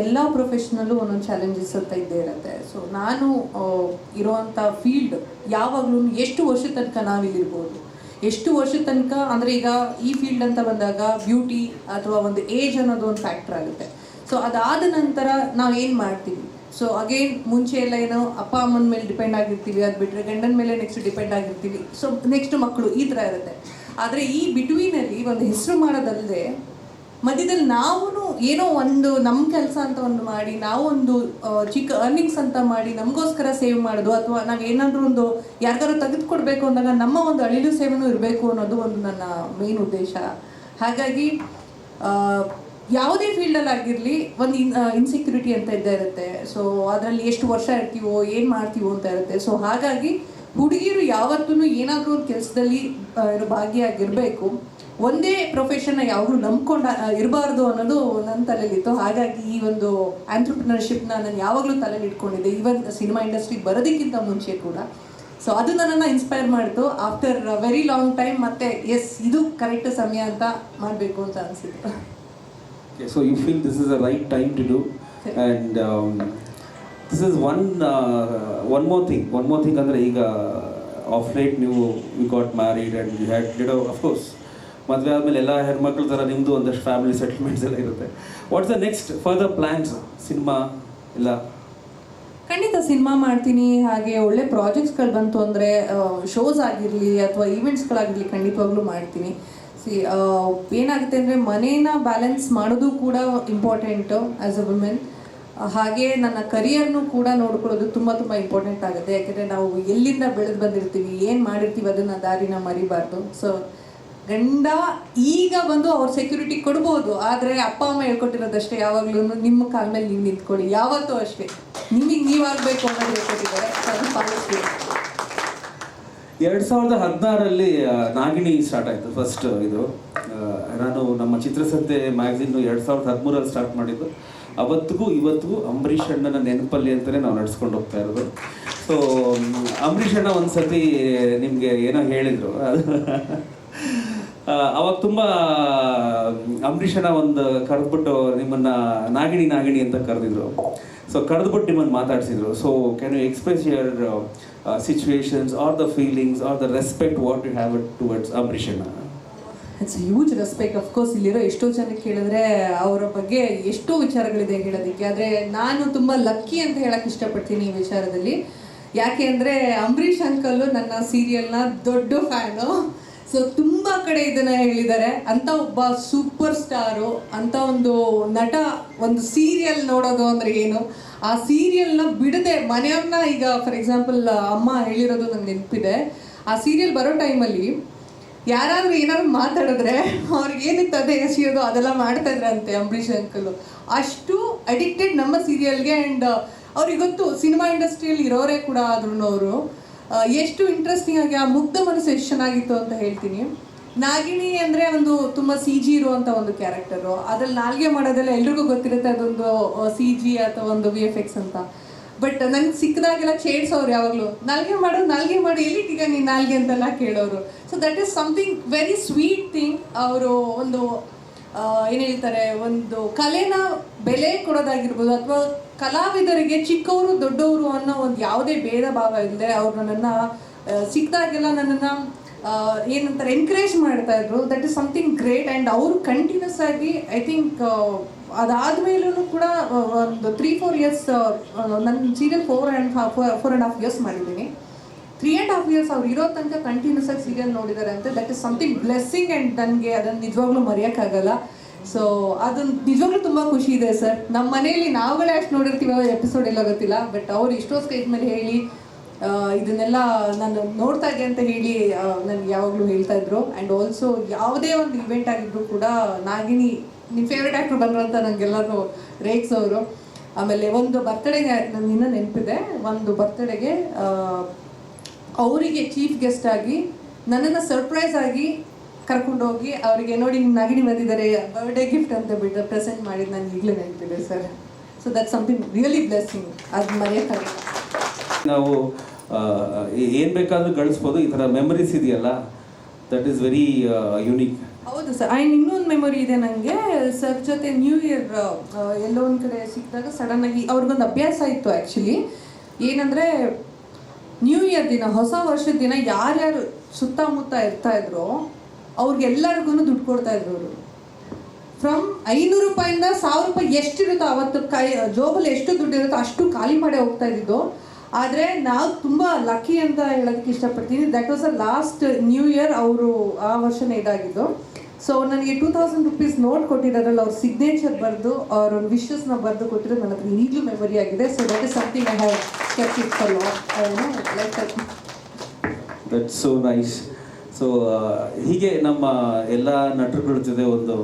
ಎಲ್ಲ ಪ್ರೊಫೆಷನಲ್ಲೂ ಒಂದೊಂದು ಚಾಲೆಂಜಸ್ ಅಂತ ಇದ್ದೇ ಇರುತ್ತೆ. ಸೊ ನಾನು ಇರೋವಂಥ ಫೀಲ್ಡ್ ಯಾವಾಗಲೂ ಎಷ್ಟು ವರ್ಷದ ತನಕ ನಾವಿಲ್ಲಿರ್ಬೋದು, ಎಷ್ಟು ವರ್ಷದ ತನಕ ಅಂದರೆ ಈಗ ಈ ಫೀಲ್ಡ್ ಅಂತ ಬಂದಾಗ ಬ್ಯೂಟಿ ಅಥವಾ ಒಂದು ಏಜ್ ಅನ್ನೋದು ಒಂದು ಫ್ಯಾಕ್ಟರ್ ಆಗುತ್ತೆ. ಸೊ ಅದಾದ ನಂತರ ನಾವು ಏನು ಮಾಡ್ತೀವಿ? ಸೊ ಅಗೇನ್ ಮುಂಚೆ ಎಲ್ಲ ಏನೋ ಅಪ್ಪ ಅಮ್ಮನ ಮೇಲೆ ಡಿಪೆಂಡ್ ಆಗಿರ್ತೀವಿ, ಅದು ಬಿಟ್ಟರೆ ಗಂಡನ ಮೇಲೆ ನೆಕ್ಸ್ಟ್ ಡಿಪೆಂಡ್ ಆಗಿರ್ತೀವಿ. ಸೊ ನೆಕ್ಸ್ಟ್ ಮಕ್ಕಳು, ಈ ಥರ ಇರುತ್ತೆ. ಆದರೆ ಈ ಬಿಟ್ವೀನಲ್ಲಿ ಒಂದು ಹೆಸರು ಮಾಡೋದಲ್ಲದೆ ಮಧ್ಯದಲ್ಲಿ ನಾವು ಏನೋ ಒಂದು ನಮ್ಮ ಕೆಲಸ ಅಂತ ಒಂದು ಮಾಡಿ, ನಾವು ಒಂದು ಚಿಕ್ಕ ಅರ್ನಿಂಗ್ಸ್ ಅಂತ ಮಾಡಿ ನಮಗೋಸ್ಕರ ಸೇವ್ ಮಾಡೋದು, ಅಥವಾ ನಾವು ಏನಾದರೂ ಒಂದು ಯಾರಿಗಾರು ತೆಗೆದುಕೊಡ್ಬೇಕು ಅಂದಾಗ ನಮ್ಮ ಒಂದು ಅಳಿಲು ಸೇವೆನೂ ಇರಬೇಕು ಅನ್ನೋದು ಒಂದು ನನ್ನ ಮೇನ್ ಉದ್ದೇಶ. ಹಾಗಾಗಿ ಯಾವುದೇ ಫೀಲ್ಡಲ್ಲಿ ಆಗಿರಲಿ ಒಂದು ಇನ್ಸೆಕ್ಯೂರಿಟಿ ಅಂತ ಇದ್ದೇ ಇರುತ್ತೆ. ಸೊ ಅದರಲ್ಲಿ ಎಷ್ಟು ವರ್ಷ ಇರ್ತೀವೋ ಏನು ಮಾಡ್ತೀವೋ ಅಂತ ಇರುತ್ತೆ. ಸೊ ಹಾಗಾಗಿ ಹುಡುಗಿರು ಯಾವತ್ತೂ ಏನಾದರೂ ಒಂದು ಕೆಲಸದಲ್ಲಿ ಭಾಗಿಯಾಗಿರಬೇಕು. ಒಂದೇ ಪ್ರೊಫೆಷನ್ನ ಯಾವಾಗಲೂ ನಂಬ್ಕೊಂಡು ಇರಬಾರ್ದು ಅನ್ನೋದು ನನ್ನ ತಲೆಯಲ್ಲಿತ್ತು. ಹಾಗಾಗಿ ಈ ಒಂದು ಆಂಟ್ರಪ್ರಿನರ್ಶಿಪ್ನ ನಾನು ಯಾವಾಗಲೂ ತಲೆಯಲ್ಲಿ ಇಟ್ಕೊಂಡಿದ್ದೆ, ಈವನ್ ಸಿನಿಮಾ ಇಂಡಸ್ಟ್ರಿಗೆ ಬರೋದಕ್ಕಿಂತ ಮುಂಚೆ ಕೂಡ. ಸೊ ಅದು ನನ್ನನ್ನು ಇನ್ಸ್ಪೈರ್ ಮಾಡಿತು. ಆಫ್ಟರ್ ವೆರಿ ಲಾಂಗ್ ಟೈಮ್ ಮತ್ತೆ ಎಸ್ ಇದು ಕರೆಕ್ಟ್ ಸಮಯ ಅಂತ ಮಾಡಬೇಕು ಅಂತ ಅನಿಸಿತ್ತು. So you feel this is the right time to do, and this is one more thing ಅಂದ್ರೆ ಈಗ ಆಫ್ ಲೇಟ್ ನೀವು you got married and you had of course ಮದುವೆ ಆದಮೇಲೆ ಎಲ್ಲ ಹೆಣ್ಮಕ್ಳ ಥರ ನಿಮ್ಮದು ಒಂದಷ್ಟು ಫ್ಯಾಮಿಲಿ ಸೆಟಲ್ಮೆಂಟ್ಸ್ ಎಲ್ಲ ಇರುತ್ತೆ. What's the next further plans? Cinema ಇಲ್ಲ? ಖಂಡಿತ ಸಿನಿಮಾ ಮಾಡ್ತೀನಿ. ಹಾಗೆ ಒಳ್ಳೆ ಪ್ರಾಜೆಕ್ಟ್ಸ್ಗಳು ಬಂತು ಅಂದರೆ ಶೋಸ್ ಆಗಿರಲಿ ಅಥವಾ ಈವೆಂಟ್ಸ್ಗಳಾಗಿರಲಿ ಖಂಡಿತವಾಗ್ಲೂ ಮಾಡ್ತೀನಿ. ಏನಾಗುತ್ತೆ ಅಂದರೆ ಮನೇನ ಬ್ಯಾಲೆನ್ಸ್ ಮಾಡೋದು ಕೂಡ ಇಂಪಾರ್ಟೆಂಟು ಆ್ಯಸ್ ಅ ವುಮೆನ್. ಹಾಗೆ ನನ್ನ ಕರಿಯರ್ನು ಕೂಡ ನೋಡ್ಕೊಳ್ಳೋದು ತುಂಬ ತುಂಬ ಇಂಪಾರ್ಟೆಂಟ್ ಆಗುತ್ತೆ. ಯಾಕೆಂದರೆ ನಾವು ಎಲ್ಲಿಂದ ಬೆಳೆದು ಬಂದಿರ್ತೀವಿ, ಏನು ಮಾಡಿರ್ತೀವಿ ಅದನ್ನು ದಾರಿನ ಮರಿಬಾರ್ದು. ಸೊ ಗಂಡ ಈಗ ಬಂದು ಅವ್ರ ಸೆಕ್ಯೂರಿಟಿ ಕೊಡ್ಬೋದು, ಆದರೆ ಅಪ್ಪ ಅಮ್ಮ ಹೇಳ್ಕೊಟ್ಟಿರೋದಷ್ಟೇ ಯಾವಾಗಲೂ ನಿಮ್ಮ ಕಾಲ ಮೇಲೆ ನೀವು ನಿಂತ್ಕೊಳ್ಳಿ, ಯಾವತ್ತೂ ಅಷ್ಟೇ ನಿಮಗೆ ನೀವಾಗಬೇಕು ಅನ್ನೋದು ಹೇಳ್ಕೊಟ್ಟಿದ್ದಾರೆ. ಅದು ಪಾಲಿಸ್ತೀವಿ. 2016ರಲ್ಲಿ ನಾಗಿಣಿ ಸ್ಟಾರ್ಟ್ ಆಯಿತು ಫಸ್ಟ್. ಇದು ನಾನು ನಮ್ಮ ಚಿತ್ರಸಂತೆ ಮ್ಯಾಗ್ಝಿನ್ನು 2013ರಲ್ಲಿ ಸ್ಟಾರ್ಟ್ ಮಾಡಿದ್ದು. ಅವತ್ತಿಗೂ ಇವತ್ತಿಗೂ ಅಂಬರೀಷ್ ಅಣ್ಣನ ನೆನಪಲ್ಲಿ ಅಂತಲೇ ನಾವು ನಡ್ಸ್ಕೊಂಡು ಹೋಗ್ತಾ ಇರೋದು. ಸೊ ಅಂಬರೀಷ್ ಅಣ್ಣ ಒಂದು ಸತಿ ನಿಮಗೆ ಏನೋ ಹೇಳಿದರು, ಅದು ಅವಾಗ ತುಂಬ ಅಂಬರೀಷ್ ಅಣ್ಣ ಒಂದು ಕರೆದ್ಬಿಟ್ಟು ನಿಮ್ಮನ್ನು ನಾಗಿಣಿ ಅಂತ ಕರೆದಿದ್ರು. ಸೊ ಕರೆದ್ಬಿಟ್ಟು ನಿಮ್ಮನ್ನು ಮಾತಾಡಿಸಿದ್ರು. So can you express your situations or the feelings or the respect what you have towards Amrish Anna? It's huge respect. Of course ಇಲ್ಲಿರೋ ಎಷ್ಟೋ ಜನಕ್ಕೆ ಕೇಳಿದ್ರೆ ಅವರ ಬಗ್ಗೆ ಎಷ್ಟೋ ವಿಚಾರಗಳಿದೆ ಹೇಳೋದಕ್ಕೆ. ಆದರೆ ನಾನು ತುಂಬ ಲಕ್ಕಿ ಅಂತ ಹೇಳಕ್ಕೆ ಇಷ್ಟಪಡ್ತೀನಿ ಈ ವಿಚಾರದಲ್ಲಿ. ಯಾಕೆ ಅಂದರೆ ಅಂಬರೀಷ್ ಅಂಕಲ್ಲು ನನ್ನ ಸೀರಿಯಲ್ನ ದೊಡ್ಡ ಫ್ಯಾನು. ಸೊ ತುಂಬ ಕಡೆ ಇದನ್ನು ಹೇಳಿದ್ದಾರೆ. ಅಂಥ ಒಬ್ಬ ಸೂಪರ್ ಸ್ಟಾರು, ಅಂಥ ಒಂದು ನಟ ಒಂದು ಸೀರಿಯಲ್ ನೋಡೋದು ಅಂದರೆ ಏನು, ಆ ಸೀರಿಯಲ್ನ ಬಿಡದೆ ಮನೆಯವ್ರನ್ನ, ಈಗ ಫಾರ್ ಎಕ್ಸಾಂಪಲ್ ಅಮ್ಮ ಹೇಳಿರೋದು ನಂಗೆ ನೆನಪಿದೆ, ಆ ಸೀರಿಯಲ್ ಬರೋ ಟೈಮಲ್ಲಿ ಯಾರಾದರೂ ಏನಾದ್ರು ಮಾತಾಡಿದ್ರೆ ಅವ್ರಿಗೆ ಏನಿತ್ತು ಅದೇ ಎಸೆಯೋದು ಅದೆಲ್ಲ ಮಾಡ್ತಾಯಿದ್ರಂತೆ ಅಂಬರೀಷ್ ಅಂಕಲು. ಅಷ್ಟು ಅಡಿಕ್ಟೆಡ್ ನಮ್ಮ ಸೀರಿಯಲ್ಗೆ. ಆ್ಯಂಡ್ ಅವ್ರಿಗೆ ಗೊತ್ತು ಸಿನಿಮಾ ಇಂಡಸ್ಟ್ರಿಯಲ್ಲಿ ಇರೋರೇ ಕೂಡ ಆದ್ರೂ ಅವರು ಎಷ್ಟು ಇಂಟ್ರೆಸ್ಟಿಂಗ್ ಆಗಿ ಆ ಮುಗ್ಧ ಮನಸ್ಸು ಎಷ್ಟು ಚೆನ್ನಾಗಿತ್ತು ಅಂತ ಹೇಳ್ತೀನಿ. ನಾಗಿಣಿ ಅಂದರೆ ಒಂದು ತುಂಬ ಸಿ ಜಿ ಇರುವಂಥ ಒಂದು ಕ್ಯಾರೆಕ್ಟರು. ಅದ್ರಲ್ಲಿ ನಾಲ್ಗೆ ಮಾಡೋದೆಲ್ಲ ಎಲ್ರಿಗೂ ಗೊತ್ತಿರುತ್ತೆ, ಅದೊಂದು ಸಿ ಜಿ ಅಥವಾ ಒಂದು VFX ಅಂತ. ಬಟ್ ನನಗೆ ಸಿಕ್ಕದಾಗೆಲ್ಲ ಚೇಡ್ಸೋರು ಯಾವಾಗಲೂ ನಾಲ್ಗೆ ಮಾಡು ಎಲ್ಲಿಟ್ಟೀಗ ನೀನು ನಾಲ್ಗೆ ಅಂತೆಲ್ಲ ಕೇಳೋರು. So that is something very sweet thing. ಅವರು ಒಂದು ಏನು ಹೇಳ್ತಾರೆ, ಒಂದು ಕಲೆನ ಬೆಲೆ ಕೊಡೋದಾಗಿರ್ಬೋದು, ಅಥವಾ ಕಲಾವಿದರಿಗೆ ಚಿಕ್ಕವರು ದೊಡ್ಡವರು ಅನ್ನೋ ಒಂದು ಯಾವುದೇ ಭೇದ ಭಾವ ಇಲ್ಲದೆ ಅವ್ರು ನನ್ನನ್ನು ಸಿಕ್ಕಿದಾಗೆಲ್ಲ ನನ್ನನ್ನು ಏನಂತಾರೆ ಎನ್ಕರೇಜ್ ಮಾಡ್ತಾ ಇದ್ರು. That is something great. And ಅವರು ಕಂಟಿನ್ಯೂಸ್ ಆಗಿ ಐ ಥಿಂಕ್ ಅದಾದಮೇಲೂ ಕೂಡ ಒಂದು 3-4 ಇಯರ್ಸ್ ನನ್ನ ಸೀರಿಯಲ್ 4.5 years ಮಾಡಿದ್ದೀನಿ. 3.5 years ಅವ್ರು ಇರೋ ತನಕ ಕಂಟಿನ್ಯೂಸ್ ಆಗಿ ಸೀರಿಯಲ್ ನೋಡಿದ್ದಾರೆ ಅಂತ. That is something blessing. And ನನಗೆ ಅದನ್ನು ನಿಜವಾಗ್ಲೂ ಮರೆಯೋಕ್ಕಾಗಲ್ಲ. ಸೊ ಅದನ್ನು ನಿಜವಾಗ್ಲೂ ತುಂಬ ಖುಷಿ ಇದೆ ಸರ್. ನಮ್ಮ ಮನೆಯಲ್ಲಿ ನಾವುಗಳೇ ಅಷ್ಟು ನೋಡಿರ್ತೀವಿ ಎಪಿಸೋಡ್ ಎಲ್ಲ ಗೊತ್ತಿಲ್ಲ, ಬಟ್ ಅವ್ರು ಇಷ್ಟೋ ಸ್ಟೇಜ್ ಮೇಲೆ ಹೇಳಿ ಇದನ್ನೆಲ್ಲ ನಾನು ನೋಡ್ತಾ ಇದ್ದೆ ಅಂತ ಹೇಳಿ ನನಗೆ ಯಾವಾಗಲೂ ಹೇಳ್ತಾ ಇದ್ರು. ಆ್ಯಂಡ್ ಆಲ್ಸೋ ಯಾವುದೇ ಒಂದು ಇವೆಂಟ್ ಆಗಿದ್ರು ಕೂಡ ನಾಗಿಣಿ ನಿಮ್ಮ ಫೇವ್ರೇಟ್ ಆ್ಯಕ್ಟ್ರು ಬಂದರು ಅಂತ ನನಗೆಲ್ಲರೂ ರೇಗ್ಸೋರು. ಆಮೇಲೆ ಒಂದು ಬರ್ತ್ಡೇಗೆ ನನಗೆ ಇನ್ನೂ ನೆನಪಿದೆ, ಒಂದು ಬರ್ತ್ಡೇಗೆ ಅವರಿಗೆ ಚೀಫ್ ಗೆಸ್ಟ್ ಆಗಿ ನನ್ನನ್ನು ಸರ್ಪ್ರೈಸ್ ಆಗಿ ಕರ್ಕೊಂಡೋಗಿ ಅವರಿಗೆ ನೋಡಿ ನಿಮ್ಮ ನಾಗಿಣಿ ಬಂದಿದ್ದಾರೆ ಬರ್ಡೇ ಗಿಫ್ಟ್ ಅಂತ ಬಿಟ್ಟು ಪ್ರೆಸೆಂಟ್ ಮಾಡಿದ್ದು ನನಗೆ ಈಗಲೇ ನೆನಪಿದೆ sir. So that something really blessing. ಅದು ಮರೆಯೋಕ್ಕಾಗಲ್ಲ. ನಾವು ಏನು ಬೇಕಾದರೂ ಗಳಿಸ್ಬೋದು. ಈ ಥರ ಮೆಮರೀಸ್ ಇದೆಯಲ್ಲ, ದಟ್ ಈಸ್ ವೆರಿ ಯುನೀಕ್. ಹೌದು ಸರ್. ಆ್ಯಂಡ್ ಇನ್ನೊಂದು ಮೆಮೊರಿ ಇದೆ ನನಗೆ. ಸರ್ ಜೊತೆ ನ್ಯೂ ಇಯರ್ ಎಲ್ಲೋ ಒಂದು ಕಡೆ ಸಿಕ್ಕಿದಾಗ ಸಡನ್ನಾಗಿ ಅವ್ರಿಗೊಂದು ಅಭ್ಯಾಸ ಇತ್ತು ಆ್ಯಕ್ಚುಲಿ. ಏನಂದರೆ ನ್ಯೂ ಇಯರ್ ದಿನ, ಹೊಸ ವರ್ಷದ ದಿನ ಯಾರ್ಯಾರು ಸುತ್ತಮುತ್ತ ಇರ್ತಾಯಿದ್ರು ಅವ್ರಿಗೆಲ್ಲರಿಗೂ ದುಡ್ಡು ಕೊಡ್ತಾಯಿದ್ರು ಅವರು. ಫ್ರಮ್ 500 ರೂಪಾಯಿಂದ 1000 ರೂಪಾಯಿ ಎಷ್ಟಿರುತ್ತೋ ಅವತ್ತು ಜೋಬಲ್ಲಿ ಎಷ್ಟು ದುಡ್ಡು ಇರುತ್ತೋ ಅಷ್ಟು ಖಾಲಿ ಮಾಡೇ ಹೋಗ್ತಾ ಇದ್ದಿದ್ದು. ಆದರೆ ನಾವು ತುಂಬ ಲಕ್ಕಿ ಅಂತ ಹೇಳೋದಕ್ಕೆ ಇಷ್ಟಪಡ್ತೀನಿ. That was a last new year ಅವರು ಆ ವರ್ಷನೇ ಇದಾಗಿದ್ದು. ಸೊ ನನಗೆ 2000 ರೂಪೀಸ್ ನೋಟ್ ಕೊಟ್ಟಿರೋದ್ರಲ್ಲಿ ಅವ್ರ ಸಿಗ್ನೇಚರ್ ಬರೆದು ಅವ್ರ ಒಂದು ವಿಶಸ್ನ ಬರೆದು ಕೊಟ್ಟಿರೋದು ನನ್ನ ಹತ್ರ ಈಗಲೂ ಮೆಮೊರಿ ಆಗಿದೆ. So that is something I have kept it for like that. That's so nice. So ಹೀಗೆ ನಮ್ಮ ಎಲ್ಲ ನಟರುಗಳ ಜೊತೆ ಒಂದು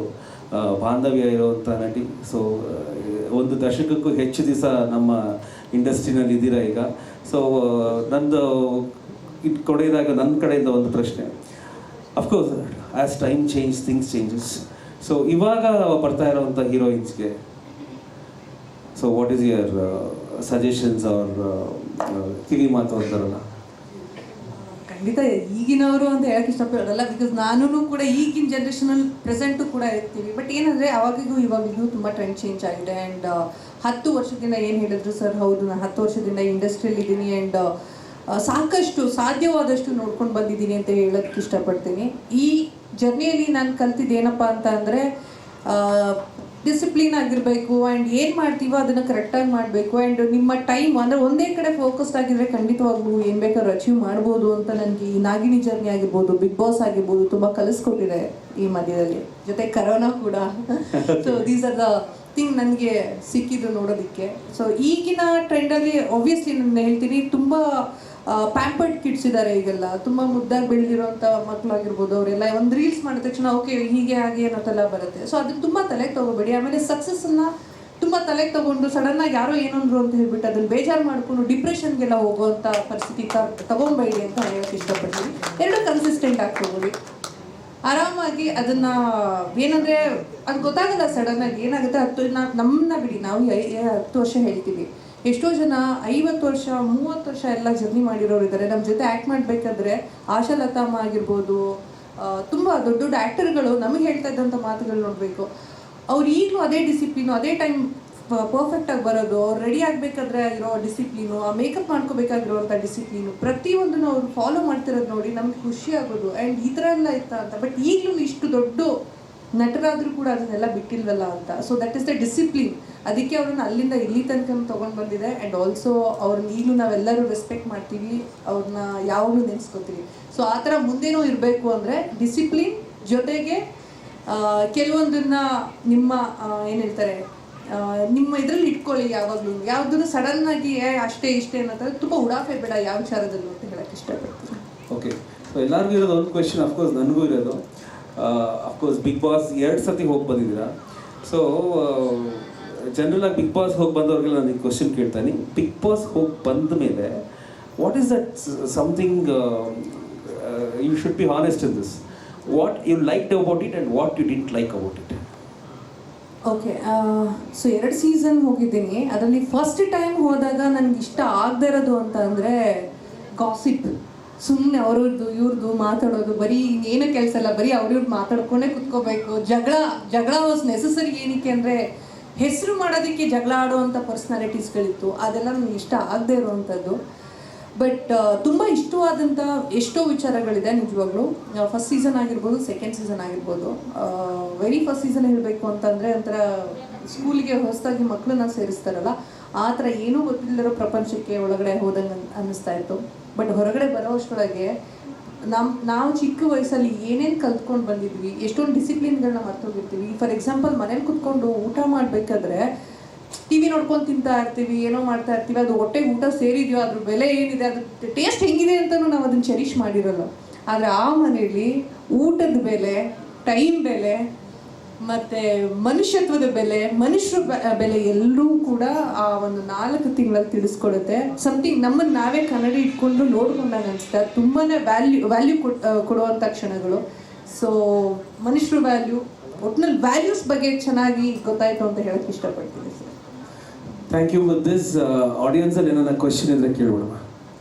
ಬಾಂಧವ್ಯ ಇರುವಂಥ ನಟಿ. ಸೊ ಒಂದು ದಶಕಕ್ಕೂ ಹೆಚ್ಚು ದಿವಸ ನಮ್ಮ ಇಂಡಸ್ಟ್ರಿನಲ್ಲಿ ಇದ್ದೀರಾ ಈಗ. ಸೊ ನಂದು ಕೊನೆಯದಾಗ ನನ್ನ ಕಡೆಯಿಂದ ಒಂದು ಪ್ರಶ್ನೆ. Of course as time things changes. So ಇವಾಗ ಬರ್ತಾ ಇರೋವಂಥ ಹೀರೋಯಿನ್ಸ್ಗೆ so what is your suggestions ಅವ್ರ ಕಿವಿ ಮಾತು ಅಂತಾರಲ್ಲ? ಖಂಡಿತ ಈಗಿನವರು ಅಂತ ಹೇಳಕ್ಕೆ ಇಷ್ಟಪಡೋಲ್ಲ, ಬಿಕಾಸ್ ನಾನು ಕೂಡ ಈಗಿನ ಜನ್ರೇಷನಲ್ಲಿ ಪ್ರೆಸೆಂಟು ಕೂಡ ಇರ್ತೀವಿ. ಬಟ್ ಏನಂದರೆ ಅವಾಗಿಗೂ ಇವಾಗಿಗೂ ತುಂಬ ಟ್ರೆಂಡ್ ಚೇಂಜ್ ಆಗಿದೆ. ಆ್ಯಂಡ್ 10 ವರ್ಷದಿಂದ ಏನು ಹೇಳಿದ್ರು ಸರ್, ಹೌದು, ನಾನು 10 ವರ್ಷದಿಂದ ಇಂಡಸ್ಟ್ರಿಯಲ್ಲಿ ಇದ್ದೀನಿ. ಆ್ಯಂಡ್ ಸಾಕಷ್ಟು ಸಾಧ್ಯವಾದಷ್ಟು ನೋಡ್ಕೊಂಡು ಬಂದಿದ್ದೀನಿ ಅಂತ ಹೇಳೋದಕ್ಕೆ ಇಷ್ಟಪಡ್ತೀನಿ. ಈ ಜರ್ನಿಯಲ್ಲಿ ನಾನು ಕಲ್ತಿದ್ದು ಏನಪ್ಪ ಅಂತ ಅಂದರೆ ಡಿಸಿಪ್ಲಿನ್ ಆಗಿರಬೇಕು. ಆ್ಯಂಡ್ ಏನು ಮಾಡ್ತೀವೋ ಅದನ್ನು ಕರೆಕ್ಟಾಗಿ ಮಾಡಬೇಕು. ಆ್ಯಂಡ್ ನಿಮ್ಮ ಟೈಮ್ ಅಂದರೆ ಒಂದೇ ಕಡೆ ಫೋಕಸ್ಡ್ ಆಗಿದ್ರೆ ಖಂಡಿತವಾಗ್ಲೂ ಏನು ಬೇಕಾದ್ರೂ ಅಚೀವ್ ಮಾಡ್ಬೋದು ಅಂತ ನನಗೆ ಈ ನಾಗಿನಿ ಜರ್ನಿ ಆಗಿರ್ಬೋದು, ಬಿಗ್ ಬಾಸ್ ಆಗಿರ್ಬೋದು ತುಂಬ ಕಲಿಸ್ಕೊಟ್ಟಿದೆ ಈ ಮಧ್ಯದಲ್ಲಿ. ಜೊತೆ ಕರೋನಾ ಕೂಡ. So these are the thing ನನಗೆ ಸಿಕ್ಕಿದ್ದು ನೋಡೋದಕ್ಕೆ. ಸೊ ಈಗಿನ ಟ್ರೆಂಡಲ್ಲಿ ಆಬ್ವಿಯಸ್ಲಿ ನಾನು ಹೇಳ್ತೀನಿ, ತುಂಬ ಪ್ಯಾಂಪರ್ಡ್ ಕಿಡ್ಸ್ ಇದ್ದಾರೆ ಈಗೆಲ್ಲ. ತುಂಬ ಮುದ್ದಾಗಿ ಬೆಳೆದಿರೋಂಥ ಮಕ್ಕಳಾಗಿರ್ಬೋದು, ಅವರೆಲ್ಲ ಒಂದು ರೀಲ್ಸ್ ಮಾಡಿದ ತಕ್ಷಣ ಓಕೆ ಹೀಗೆ ಹಾಗೆ ಅನ್ನೋದೆಲ್ಲ ಬರುತ್ತೆ. ಸೊ ಅದನ್ನು ತುಂಬ ತಲೆಗೆ ತೊಗೋಬೇಡಿ. ಆಮೇಲೆ ಸಕ್ಸಸ್ಸನ್ನು ತುಂಬ ತಲೆಗೆ ತೊಗೊಂಡು ಸಡನ್ನಾಗಿ ಯಾರೋ ಏನಂದ್ರು ಅಂತ ಹೇಳ್ಬಿಟ್ಟು ಅದನ್ನು ಬೇಜಾರು ಮಾಡಿಕೊಂಡು ಡಿಪ್ರೆಷನ್ಗೆಲ್ಲ ಹೋಗುವಂಥ ಪರಿಸ್ಥಿತಿ ತಗೊಂಬೇಡಿ ಅಂತ ಹೇಳೋಕ್ಕೆ ಇಷ್ಟಪಡ್ತೀನಿ. ಎರಡು ಕನ್ಸಿಸ್ಟೆಂಟ್ ಆಗಿ ತಗೊಳ್ಳಿ, ಆರಾಮಾಗಿ ಅದನ್ನು ಏನಂದರೆ ಅದು ಗೊತ್ತಾಗಲ್ಲ ಸಡನ್ನಾಗಿ ಏನಾಗುತ್ತೆ. ನಮ್ಮನ್ನ ಬಿಡಿ, ನಾವು 10 ವರ್ಷ ಹೇಳ್ತೀವಿ, ಎಷ್ಟೋ ಜನ 50 ವರ್ಷ 30 ವರ್ಷ ಎಲ್ಲ ಜರ್ನಿ ಮಾಡಿರೋರು ಇದ್ದಾರೆ. ನಮ್ಮ ಜೊತೆ ಆ್ಯಕ್ಟ್ ಮಾಡಬೇಕಾದ್ರೆ ಆಶಾಲತಾ ಅಮ್ಮ ಆಗಿರ್ಬೋದು, ತುಂಬ ದೊಡ್ಡ ದೊಡ್ಡ ಆ್ಯಕ್ಟರ್ಗಳು ನಮಗೆ ಹೇಳ್ತಾ ಇದ್ದಂಥ ಮಾತುಗಳು ನೋಡಬೇಕು. ಅವ್ರು ಈಗಲೂ ಅದೇ ಡಿಸಿಪ್ಲಿನು, ಅದೇ ಟೈಮ್ ಪರ್ಫೆಕ್ಟಾಗಿ ಬರೋದು, ಅವ್ರು ರೆಡಿ ಆಗಬೇಕಾದ್ರೆ ಇರೋ ಡಿಸಿಪ್ಲಿನು, ಆ ಮೇಕಪ್ ಮಾಡ್ಕೋಬೇಕಾಗಿರೋವಂಥ ಡಿಸಿಪ್ಲಿನು, ಪ್ರತಿಯೊಂದನ್ನು ಅವ್ರು ಫಾಲೋ ಮಾಡ್ತಿರೋದು ನೋಡಿ ನಮ್ಗೆ ಖುಷಿ ಆಗೋದು. ಆ್ಯಂಡ್ ಈ ಥರ ಎಲ್ಲ ಇತ್ತ ಅಂತ. ಬಟ್ ಈಗಲೂ ಇಷ್ಟು ದೊಡ್ಡ ನಟರಾದರೂ ಕೂಡ ಅದನ್ನೆಲ್ಲ ಬಿಟ್ಟಿಲ್ವಲ್ಲ ಅಂತ. So that is the discipline. ಅದಕ್ಕೆ ಅವ್ರನ್ನ ಅಲ್ಲಿಂದ ಇಲ್ಲಿ ತನಕ ತೊಗೊಂಡು ಬಂದಿದೆ. ಆ್ಯಂಡ್ ಆಲ್ಸೋ ಅವ್ರನ್ನ ಈಗಲೂ ನಾವೆಲ್ಲರೂ ರೆಸ್ಪೆಕ್ಟ್ ಮಾಡ್ತೀವಿ, ಅವ್ರನ್ನ ಯಾವಾಗಲೂ ನೆನೆಸ್ಕೋತೀವಿ. ಸೊ ಆ ಥರ ಮುಂದೇನೂ ಇರಬೇಕು ಅಂದರೆ ಡಿಸಿಪ್ಲಿನ್ ಜೊತೆಗೆ ಕೆಲವೊಂದನ್ನ ನಿಮ್ಮ ಏನು ಹೇಳ್ತಾರೆ ನಿಮ್ಮ ಇದರಲ್ಲಿ ಇಟ್ಕೊಳ್ಳಿ. ಯಾವಾಗಲೂ ಯಾವುದನ್ನು ಸಡನ್ನಾಗಿ ಅಷ್ಟೇ ಇಷ್ಟೇ ಅನ್ನೋದು ತುಂಬ ಉಡಾಫೆ ಬೇಡ ಯಾವ ವಿಚಾರದಲ್ಲೂ ಅಂತ ಹೇಳಕ್ಕೆ ಇಷ್ಟಪಡ್ತೀನಿ. ಓಕೆ, ಸೊ ಎಲ್ಲರಿಗೂ ಇರೋದು ಒಂದು ಕ್ವೆಶನ್, ಅಫ್ಕೋರ್ಸ್ ನನಗೂ ಇರೋದು. ಅಫ್ಕೋರ್ಸ್ ಬಿಗ್ ಬಾಸ್ 2 ಸತಿ ಹೋಗಿ ಬಂದಿದ್ದೀರಾ. ಸೊ ಜನರಲ್ ಆಗಿ ಬಿಗ್ ಬಾಸ್ ಹೋಗಿ ಬಂದವ್ರಿಗೆಲ್ಲ ನಾನು ಈ ಕ್ವಶನ್ ಕೇಳ್ತಾನೆ. ಬಿಗ್ ಬಾಸ್ ಹೋಗಿ ಬಂದ ಮೇಲೆ what is that something you should be honest in this, what you liked about it and what you didn't like about it? Okay, so 2 season ಹೋಗಿದ್ದೀನಿ. ಅದರಲ್ಲಿ ಫಸ್ಟ್ ಟೈಮ್ ಹೋದಾಗ ನನಗೆ ಇಷ್ಟ ಆಗದೆ ಇರೋದು ಅಂತ ಅಂದರೆ ಗಾಸಿಪ್. ಸುಮ್ಮನೆ ಅವ್ರದ್ದು ಇವ್ರದ್ದು ಮಾತಾಡೋದು, ಬರೀ ಇನ್ನೇನು ಕೆಲಸ ಇಲ್ಲ, ಬರೀ ಅವ್ರವ್ರದ್ದು ಮಾತಾಡ್ಕೊಂಡೇ ಕುತ್ಕೋಬೇಕು. ಜಗಳ ವಾಸ್ ನೆಸಸರಿ. ಏನಕ್ಕೆ ಅಂದರೆ ಹೆಸರು ಮಾಡೋದಕ್ಕೆ ಜಗಳ ಆಡೋವಂಥ ಪರ್ಸ್ನಾಲಿಟೀಸ್ಗಳಿತ್ತು. ಅದೆಲ್ಲ ನನಗೆ ಇಷ್ಟ ಆಗದೆ ಇರೋವಂಥದ್ದು. ಬಟ್ ತುಂಬ ಇಷ್ಟವಾದಂಥ ಎಷ್ಟೋ ವಿಚಾರಗಳಿದೆ ನಿಜವಾಗ್ಲೂ. ಫಸ್ಟ್ ಸೀಸನ್ ಆಗಿರ್ಬೋದು, ಸೆಕೆಂಡ್ ಸೀಸನ್ ಆಗಿರ್ಬೋದು. ವೆರಿ ಫಸ್ಟ್ ಸೀಸನ್ ಹೇಳಬೇಕು ಅಂತಂದರೆ ಒಂಥರ ಸ್ಕೂಲಿಗೆ ಹೊಸದಾಗಿ ಮಕ್ಕಳನ್ನ ಸೇರಿಸ್ತಾರಲ್ಲ, ಆ ಥರ ಏನೂ ಗೊತ್ತಿಲ್ಲದಿರೋ ಪ್ರಪಂಚಕ್ಕೆ ಒಳಗಡೆ ಹೋದಂಗೆ ಅನ್ನಿಸ್ತಾ ಇತ್ತು. ಬಟ್ ಹೊರಗಡೆ ಬರೋ ಅಷ್ಟರೊಳಗೆ ನಾವು ಚಿಕ್ಕ ವಯಸ್ಸಲ್ಲಿ ಏನೇನು ಕಲ್ತ್ಕೊಂಡು ಬಂದಿದ್ವಿ, ಎಷ್ಟೊಂದು ಡಿಸಿಪ್ಲಿನ್ಗಳನ್ನ ಮರ್ತೋಗಿರ್ತೀವಿ. ಫಾರ್ ಎಕ್ಸಾಂಪಲ್, ಮನೇಲಿ ಕುತ್ಕೊಂಡು ಊಟ ಮಾಡಬೇಕಾದ್ರೆ ಟಿವಿ ನೋಡ್ಕೊಂಡು ತಿಂತಾ ಇರ್ತೀವಿ, ಏನೋ ಮಾಡ್ತಾ ಇರ್ತೀವಿ. ಅದು ಹೊಟ್ಟೆಗೆ ಊಟ ಸೇರಿದೆಯೋ, ಅದ್ರ ಬೆಲೆ ಏನಿದೆ, ಅದ್ರ ಟೇಸ್ಟ್ ಹೆಂಗಿದೆ ಅಂತಲೂ ನಾವು ಅದನ್ನು ಚೆರಿಷ್ ಮಾಡಿರೋಲ್ಲ. ಆದರೆ ಆ ಮನೇಲಿ ಊಟದ ಬೆಲೆ, ಟೈಮ್ ಬೆಲೆ, ಮತ್ತು ಮನುಷ್ಯತ್ವದ ಬೆಲೆ, ಮನುಷ್ಯರ ಬೆಲೆ ಎಲ್ಲರೂ ಕೂಡ ಆ ಒಂದು 4 ತಿಂಗಳಲ್ಲಿ ತಿಳಿಸ್ಕೊಡುತ್ತೆ. ಸಮಥಿಂಗ್ ನಮ್ಮನ್ನು ನಾವೇ ಕನ್ನಡಿ ಇಟ್ಕೊಂಡು ನೋಡ್ಕೊಂಡಾಗ ಅನಿಸುತ್ತೆ. ತುಂಬಾ ವ್ಯಾಲ್ಯೂ ಕೊಡುವಂಥ ಕ್ಷಣಗಳು. ಸೊ ಮನುಷ್ಯರ ವ್ಯಾಲ್ಯೂ, ಒಟ್ಟಿನಲ್ಲಿ ವ್ಯಾಲ್ಯೂಸ್ ಬಗ್ಗೆ ಚೆನ್ನಾಗಿ ಗೊತ್ತಾಯಿತು ಅಂತ ಹೇಳೋಕ್ಕೆ ಇಷ್ಟಪಡ್ತೀನಿ ಸರ್. Thank you. ವಿತ್ ದಿಸ್ ಆಡಿಯನ್ಸಲ್ಲಿ ಏನಾರ ಕ್ವಶನ್ ಇದ್ರೆ ಕೇಳೋಣ.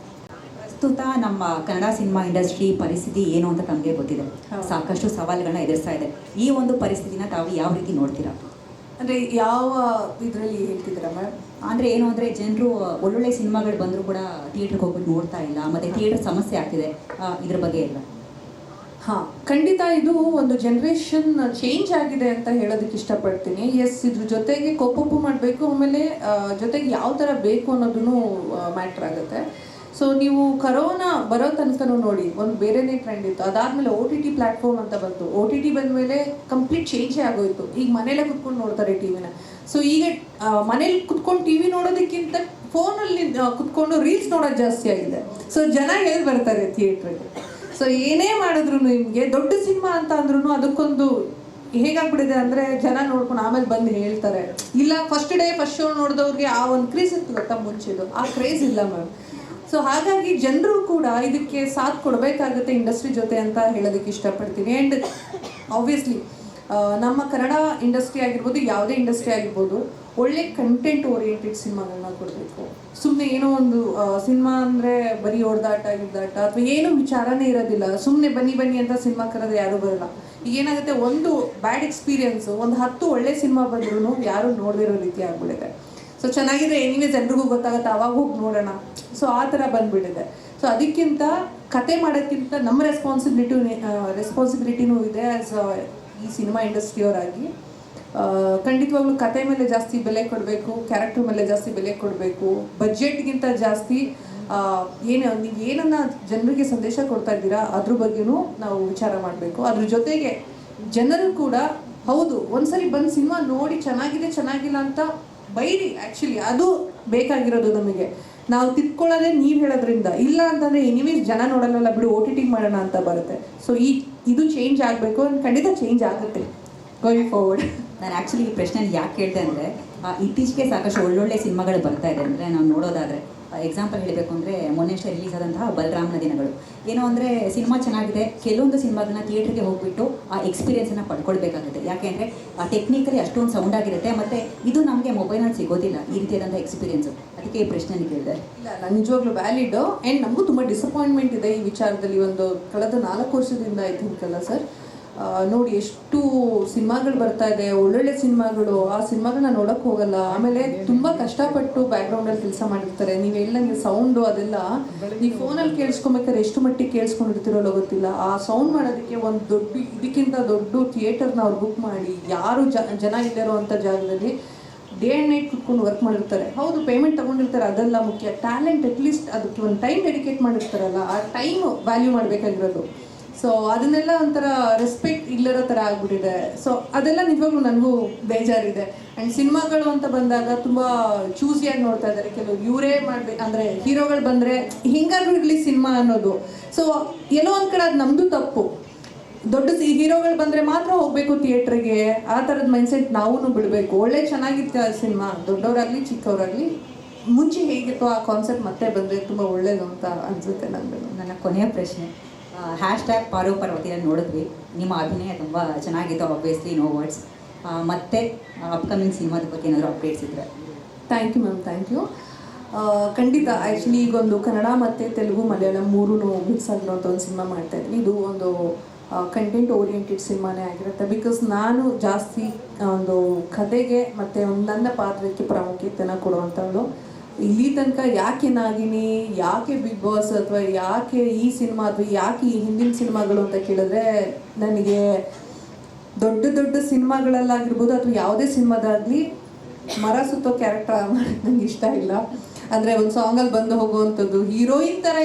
ಪ್ರಸ್ತುತ ನಮ್ಮ ಕನ್ನಡ ಸಿನಿಮಾ ಇಂಡಸ್ಟ್ರಿ ಪರಿಸ್ಥಿತಿ ಏನು ಅಂತ ತಮಗೆ ಗೊತ್ತಿದೆ. ಸಾಕಷ್ಟು ಸವಾಲುಗಳನ್ನ ಎದುರಿಸ್ತಾ ಇದೆ. ಈ ಒಂದು ಪರಿಸ್ಥಿತಿನ ತಾವು ಯಾವ ರೀತಿ ನೋಡ್ತೀರಾ? ಅಂದರೆ ಯಾವ ಇದರಲ್ಲಿ ಹೇಳ್ತಿದ್ದೀರಾ ಮ್ಯಾಮ್? ಅಂದರೆ ಏನು ಅಂದರೆ ಜನರು ಒಳ್ಳೊಳ್ಳೆ ಸಿನಿಮಾಗಳು ಬಂದರೂ ಕೂಡ ಥಿಯೇಟ್ರಿಗೆ ಹೋಗ್ಬಿಟ್ಟು ನೋಡ್ತಾ ಇಲ್ಲ, ಮತ್ತು ಥಿಯೇಟರ್ ಸಮಸ್ಯೆ ಆಗ್ತಿದೆ, ಇದ್ರ ಬಗ್ಗೆ ಎಲ್ಲ? ಹಾಂ, ಖಂಡಿತ ಇದು ಒಂದು ಜನ್ರೇಷನ್ ಚೇಂಜ್ ಆಗಿದೆ ಅಂತ ಹೇಳೋದಕ್ಕೆ ಇಷ್ಟಪಡ್ತೀನಿ. ಎಸ್, ಇದ್ರ ಜೊತೆಗೆ ಕೋಪಪ್ಪು ಮಾಡಬೇಕು, ಆಮೇಲೆ ಜೊತೆಗೆ ಯಾವ ಥರ ಬೇಕು ಅನ್ನೋದೂ ಮ್ಯಾಟ್ರ್ ಆಗುತ್ತೆ. ಸೊ ನೀವು ಕರೋನಾ ಬರೋ ತನಕನೂ ನೋಡಿ ಒಂದು ಬೇರೆನೇ ಟ್ರೆಂಡ್ ಇತ್ತು. ಅದಾದಮೇಲೆ OTT ಪ್ಲ್ಯಾಟ್ಫಾರ್ಮ್ ಅಂತ ಬಂತು. OTT ಬಂದಮೇಲೆ ಕಂಪ್ಲೀಟ್ ಚೇಂಜೇ ಆಗೋಯಿತು. ಈಗ ಮನೇಲೇ ಕುತ್ಕೊಂಡು ನೋಡ್ತಾರೆ ಟಿವಿನ. ಸೊ ಈಗ ಮನೇಲಿ ಕುತ್ಕೊಂಡು ಟಿವಿ ನೋಡೋದಕ್ಕಿಂತ ಫೋನಲ್ಲಿ ಕುತ್ಕೊಂಡು ರೀಲ್ಸ್ ನೋಡೋದು ಜಾಸ್ತಿ ಆಗಿದೆ. ಸೊ ಜನ ಹೇಳಿ ಬರ್ತಾರೆ ಥಿಯೇಟ್ರಿಗೆ. ಸೊ ಏನೇ ಮಾಡಿದ್ರು ನಿಮಗೆ ದೊಡ್ಡ ಸಿನಿಮಾ ಅಂತ ಅಂದ್ರೂ ಅದಕ್ಕೊಂದು ಹೇಗಾಗ್ಬಿಟ್ಟಿದೆ ಅಂದರೆ ಜನ ನೋಡ್ಕೊಂಡು ಆಮೇಲೆ ಬಂದು ಹೇಳ್ತಾರೆ, ಇಲ್ಲ ಫಸ್ಟ್ ಶೋ ನೋಡಿದವ್ರಿಗೆ ಆ ಒಂದು ಕ್ರೇಜ್ ಇತ್ತು ಗೊತ್ತಾ ಮುಂಚೆದು, ಆ ಕ್ರೇಜ್ ಇಲ್ಲ ಮ್ಯಾಮ್. ಸೊ ಹಾಗಾಗಿ ಜನರು ಕೂಡ ಇದಕ್ಕೆ ಸಾಥ್ ಕೊಡಬೇಕಾಗುತ್ತೆ ಇಂಡಸ್ಟ್ರಿ ಜೊತೆ ಅಂತ ಹೇಳೋದಕ್ಕೆ ಇಷ್ಟಪಡ್ತೀನಿ. ಆ್ಯಂಡ್ ಆಬ್ವಿಯಸ್ಲಿ ನಮ್ಮ ಕನ್ನಡ ಇಂಡಸ್ಟ್ರಿ ಆಗಿರ್ಬೋದು, ಯಾವುದೇ ಇಂಡಸ್ಟ್ರಿ ಆಗಿರ್ಬೋದು, ಒಳ್ಳೆ ಕಂಟೆಂಟ್ ಓರಿಯೆಂಟೆಡ್ ಸಿನಿಮಾಗಳನ್ನ ಕೊಡಬೇಕು. ಸುಮ್ಮನೆ ಏನೋ ಒಂದು ಸಿನಿಮಾ ಅಂದರೆ ಬರೀ ಹೊಡೆದಾಟ ಗಿಡ್ದಾಟ ಅಥವಾ ಏನೂ ವಿಚಾರನೇ ಇರೋದಿಲ್ಲ, ಸುಮ್ಮನೆ ಬನ್ನಿ ಅಂತ ಸಿನಿಮಾ ಕರೆದ್ರೆ ಯಾರೂ ಬರಲ್ಲ. ಈಗ ಏನಾಗುತ್ತೆ, ಒಂದು ಬ್ಯಾಡ್ ಎಕ್ಸ್ಪೀರಿಯನ್ಸು ಒಂದು 10 ಒಳ್ಳೆ ಸಿನಿಮಾ ಬಂದ್ರೂ ಯಾರೂ ನೋಡದಿರೋ ರೀತಿ ಆಗ್ಬಿಟ್ಟಿದೆ. ಸೊ ಚೆನ್ನಾಗಿದ್ರೆ ಎನಿವೇಸ್ ಎಲ್ರಿಗೂ ಗೊತ್ತಾಗುತ್ತೆ, ಅವಾಗ ಹೋಗಿ ನೋಡೋಣ. ಸೊ ಆ ಥರ ಬಂದ್ಬಿಟ್ಟಿದೆ. ಸೊ ಅದಕ್ಕಿಂತ ಕತೆ ಮಾಡೋಕ್ಕಿಂತ ನಮ್ಮ ರೆಸ್ಪಾನ್ಸಿಬಿಲಿಟಿನೂ ಇದೆ ಆ್ಯಸ್ ಈ ಸಿನಿಮಾ ಇಂಡಸ್ಟ್ರಿಯವರಾಗಿ. ಖಂಡಿತವಾಗ್ಲೂ ಕತೆ ಮೇಲೆ ಜಾಸ್ತಿ ಬೆಲೆ ಕೊಡಬೇಕು, ಕ್ಯಾರೆಕ್ಟರ್ ಮೇಲೆ ಜಾಸ್ತಿ ಬೆಲೆ ಕೊಡಬೇಕು. ಬಜೆಟ್ಗಿಂತ ಜಾಸ್ತಿ ನೀವು ಏನನ್ನ ಜನರಿಗೆ ಸಂದೇಶ ಕೊಡ್ತಾ ಇದ್ದೀರಾ ಅದ್ರ ಬಗ್ಗೆನೂ ನಾವು ವಿಚಾರ ಮಾಡಬೇಕು. ಅದ್ರ ಜೊತೆಗೆ ಜನರು ಕೂಡ ಹೌದು ಒಂದ್ಸರಿ ಬಂದು ಸಿನಿಮಾ ನೋಡಿ ಚೆನ್ನಾಗಿಲ್ಲ ಅಂತ ಬೈರಿ. ಆ್ಯಕ್ಚುಲಿ ಅದು ಬೇಕಾಗಿರೋದು ನಮಗೆ. ನಾವು ತಿಳ್ಕೊಳ್ಳೋದೇ ನೀವು ಹೇಳೋದ್ರಿಂದ, ಇಲ್ಲ ಅಂತಂದರೆ ಎನಿವೇಸ್ ಜನ ನೋಡಲ್ಲ ಬಿಡು OTT ಮಾಡೋಣ ಅಂತ ಬರುತ್ತೆ. ಸೊ ಇದು ಚೇಂಜ್ ಆಗಬೇಕು, ಖಂಡಿತ ಚೇಂಜ್ ಆಗುತ್ತೆ ಗೋಯಿಂಗ್ ಫಾರ್ವರ್ಡ್. ನಾನು ಆ್ಯಕ್ಚುಲಿ ಈ ಪ್ರಶ್ನೆ ಯಾಕೆ ಕೇಳಿದೆ ಅಂದರೆ, ಇತ್ತೀಚೆಗೆ ಸಾಕಷ್ಟು ಒಳ್ಳೊಳ್ಳೆ ಸಿನಿಮಾಗಳು ಬರ್ತಾ ಇದೆ. ಅಂದರೆ ನಾವು ನೋಡೋದಾದರೆ ಎಕ್ಸಾಂಪಲ್ ಹೇಳಬೇಕು ಅಂದರೆ ಮೊನ್ನೆಷ್ಟೇ ರಿಲೀಸ್ ಆದಂತಹ ಬಲರಾಮನ ದಿನಗಳು. ಏನೋ ಅಂದರೆ ಸಿನಿಮಾ ಚೆನ್ನಾಗಿದೆ, ಕೆಲವೊಂದು ಸಿನಿಮಾಗಳನ್ನ ಥಿಯೇಟ್ರಿಗೆ ಹೋಗಿಬಿಟ್ಟು ಆ ಎಕ್ಸ್ಪೀರಿಯೆನ್ಸನ್ನು ಪಡ್ಕೊಳ್ಬೇಕಾಗುತ್ತೆ. ಯಾಕೆ ಅಂದರೆ ಟೆಕ್ನಿಕಲಿ ಅಷ್ಟೊಂದು ಸೌಂಡ್ ಆಗಿರುತ್ತೆ, ಮತ್ತು ಇದು ನಮಗೆ ಮೊಬೈಲಲ್ಲಿ ಸಿಗೋದಿಲ್ಲ ಈ ರೀತಿಯಾದಂಥ ಎಕ್ಸ್ಪೀರಿಯೆನ್ಸು. ಅದಕ್ಕೆ ಈ ಪ್ರಶ್ನೆ ಕೇಳಿದೆ. ಇಲ್ಲ, ನಾನು ನಿಜವಾಗ್ಲೂ ವ್ಯಾಲಿಡ್. ಆ್ಯಂಡ್ ನಮಗೂ ತುಂಬ ಡಿಸಪಾಯಿಂಟ್ಮೆಂಟ್ ಇದೆ ಈ ವಿಚಾರದಲ್ಲಿ. ಒಂದು ಕಳೆದ 4 ವರ್ಷದಿಂದ ಐ ಥಿಂಕ್ ಅಲ್ಲ ಸರ್, ನೋಡಿ ಎಷ್ಟು ಸಿನಿಮಾಗಳು ಬರ್ತಾ ಇದೆ, ಒಳ್ಳೊಳ್ಳೆ ಸಿನಿಮಾಗಳು. ಆ ಸಿನಿಮಾಗಳನ್ನ ನೋಡೋಕ್ಕೆ ಹೋಗಲ್ಲ. ಆಮೇಲೆ ತುಂಬ ಕಷ್ಟಪಟ್ಟು ಬ್ಯಾಕ್ಗ್ರೌಂಡಲ್ಲಿ ಕೆಲಸ ಮಾಡಿರ್ತಾರೆ. ನೀವು ಹೇಳ್ದಂಗೆ ಸೌಂಡು ಅದೆಲ್ಲ ನೀವು ಫೋನಲ್ಲಿ ಕೇಳಿಸ್ಕೊಬೇಕಾದ್ರೆ ಎಷ್ಟು ಮಟ್ಟಿಗೆ ಕೇಳಿಸ್ಕೊಂಡಿರ್ತಿರೋಲ್ಲ ಗೊತ್ತಿಲ್ಲ. ಆ ಸೌಂಡ್ ಮಾಡೋದಕ್ಕೆ ಒಂದು ಇದಕ್ಕಿಂತ ದೊಡ್ಡ ಥಿಯೇಟರ್ನ ಅವ್ರು ಬುಕ್ ಮಾಡಿ, ಯಾರು ಜನ ಇದ್ದಾರೋ ಅಂಥ ಜಾಗದಲ್ಲಿ ಡೇ ಆ್ಯಂಡ್ ನೈಟ್ ಕುತ್ಕೊಂಡು ವರ್ಕ್ ಮಾಡಿರ್ತಾರೆ. ಹೌದು, ಪೇಮೆಂಟ್ ತೊಗೊಂಡಿರ್ತಾರೆ, ಅದೆಲ್ಲ ಮುಖ್ಯ. ಟ್ಯಾಲೆಂಟ್ ಅಟ್ಲೀಸ್ಟ್ ಅದಕ್ಕೆ ಒಂದು ಟೈಮ್ ಡೆಡಿಕೇಟ್ ಮಾಡಿರ್ತಾರಲ್ಲ, ಆ ಟೈಮ್ ವ್ಯಾಲ್ಯೂ ಮಾಡಬೇಕಾಗಿರೋದು. ಸೊ ಅದನ್ನೆಲ್ಲ ಒಂಥರ ರೆಸ್ಪೆಕ್ಟ್ ಇಲ್ಲರೋ ಥರ ಆಗ್ಬಿಟ್ಟಿದೆ. ಸೊ ಅದೆಲ್ಲ ನಿಜವಾಗ್ಲೂ ನನಗೂ ಬೇಜಾರಿದೆ. ಆ್ಯಂಡ್ ಸಿನಿಮಾಗಳು ಅಂತ ಬಂದಾಗ ತುಂಬ ಚೂಸಿಯಾಗಿ ನೋಡ್ತಾ ಇದ್ದಾರೆ. ಕೆಲವು ಇವರೇ ಮಾಡಬೇಕು ಅಂದರೆ ಹೀರೋಗಳು ಬಂದರೆ ಹಿಂಗಾದ್ರೂ ಇರಲಿ ಸಿನಿಮಾ ಅನ್ನೋದು. ಸೊ ಎಲ್ಲೋ ಒಂದು ಕಡೆ ಅದು ನಮ್ಮದು ತಪ್ಪು. ದೊಡ್ಡ ಹೀರೋಗಳು ಬಂದರೆ ಮಾತ್ರ ಹೋಗಬೇಕು ಥಿಯೇಟ್ರಿಗೆ, ಆ ಥರದ ಮೈಂಡ್ಸೆಟ್ ನಾವೂ ಬಿಡಬೇಕು. ಒಳ್ಳೆ ಚೆನ್ನಾಗಿತ್ತು ಸಿನಿಮಾ, ದೊಡ್ಡವರಾಗಲಿ ಚಿಕ್ಕವರಾಗಲಿ. ಮುಂಚೆ ಹೇಗಿತ್ತು ಆ ಕಾನ್ಸೆಪ್ಟ್ ಮತ್ತೆ ಬಂದರೆ ತುಂಬ ಒಳ್ಳೇದು ಅಂತ ಅನಿಸುತ್ತೆ ನನಗೆ. ನನ್ನ ಕೊನೆಯ ಪ್ರಶ್ನೆ, ಹ್ಯಾಶ್ಟ್ಯಾಗ್ ಪಾರು ಪರ್ವತಿನ ನೋಡಿದ್ವಿ, ನಿಮ್ಮ ಅಭಿನಯ ತುಂಬ ಚೆನ್ನಾಗಿತ್ತು, ಆಬ್ವಿಯಸ್ಲಿ ನೋ ವರ್ಡ್ಸ್. ಮತ್ತೆ ಅಪ್ಕಮಿಂಗ್ ಸಿನಿಮಾದ ಬಗ್ಗೆ ಏನಾದರೂ ಅಪ್ಡೇಟ್ಸ್ ಇದ್ದರೆ? Thank you ma'am, thank you. ಖಂಡಿತ. ಆ್ಯಕ್ಚುಲಿ ಈಗೊಂದು ಕನ್ನಡ ಮತ್ತು ತೆಲುಗು ಮಲಯಾಳಂ 3 ಮಿಕ್ಸ್ ಆಗಿರೋಂಥ ಒಂದು ಸಿನಿಮಾ ಮಾಡ್ತಾಯಿದ್ವಿ. ಇದು ಒಂದು ಕಂಟೆಂಟ್ ಓರಿಯೆಂಟೆಡ್ ಸಿನಿಮಾನೇ ಆಗಿರುತ್ತೆ. ಬಿಕಾಸ್ ನಾನು ಜಾಸ್ತಿ ಒಂದು ಕಥೆಗೆ ಮತ್ತು ನನ್ನ ಪಾತ್ರಕ್ಕೆ ಪ್ರಾಮುಖ್ಯತೆಯನ್ನು ಕೊಡುವಂಥದ್ದು. ಇಲ್ಲಿ ತನಕ ಯಾಕೆ ನಾಗಿನಿ, ಯಾಕೆ ಬಿಗ್ ಬಾಸ್, ಅಥವಾ ಯಾಕೆ ಈ ಸಿನಿಮಾ, ಅಥವಾ ಯಾಕೆ ಈ ಹಿಂದಿನ ಸಿನಿಮಾಗಳು ಅಂತ ಕೇಳಿದ್ರೆ, ನನಗೆ ದೊಡ್ಡ ಸಿನಿಮಾಗಳಲ್ಲಾಗಿರ್ಬೋದು ಅಥವಾ ಯಾವುದೇ ಸಿನಿಮಾದಾಗಲಿ ಮರ ಸುತ್ತೋ ಕ್ಯಾರೆಕ್ಟರ್ ನನಗೆ ಇಷ್ಟ ಇಲ್ಲ. ಅಂದರೆ ಒಂದು ಸಾಂಗಲ್ಲಿ ಬಂದು ಹೋಗುವಂಥದ್ದು ಹೀರೋಯಿನ್ ಥರ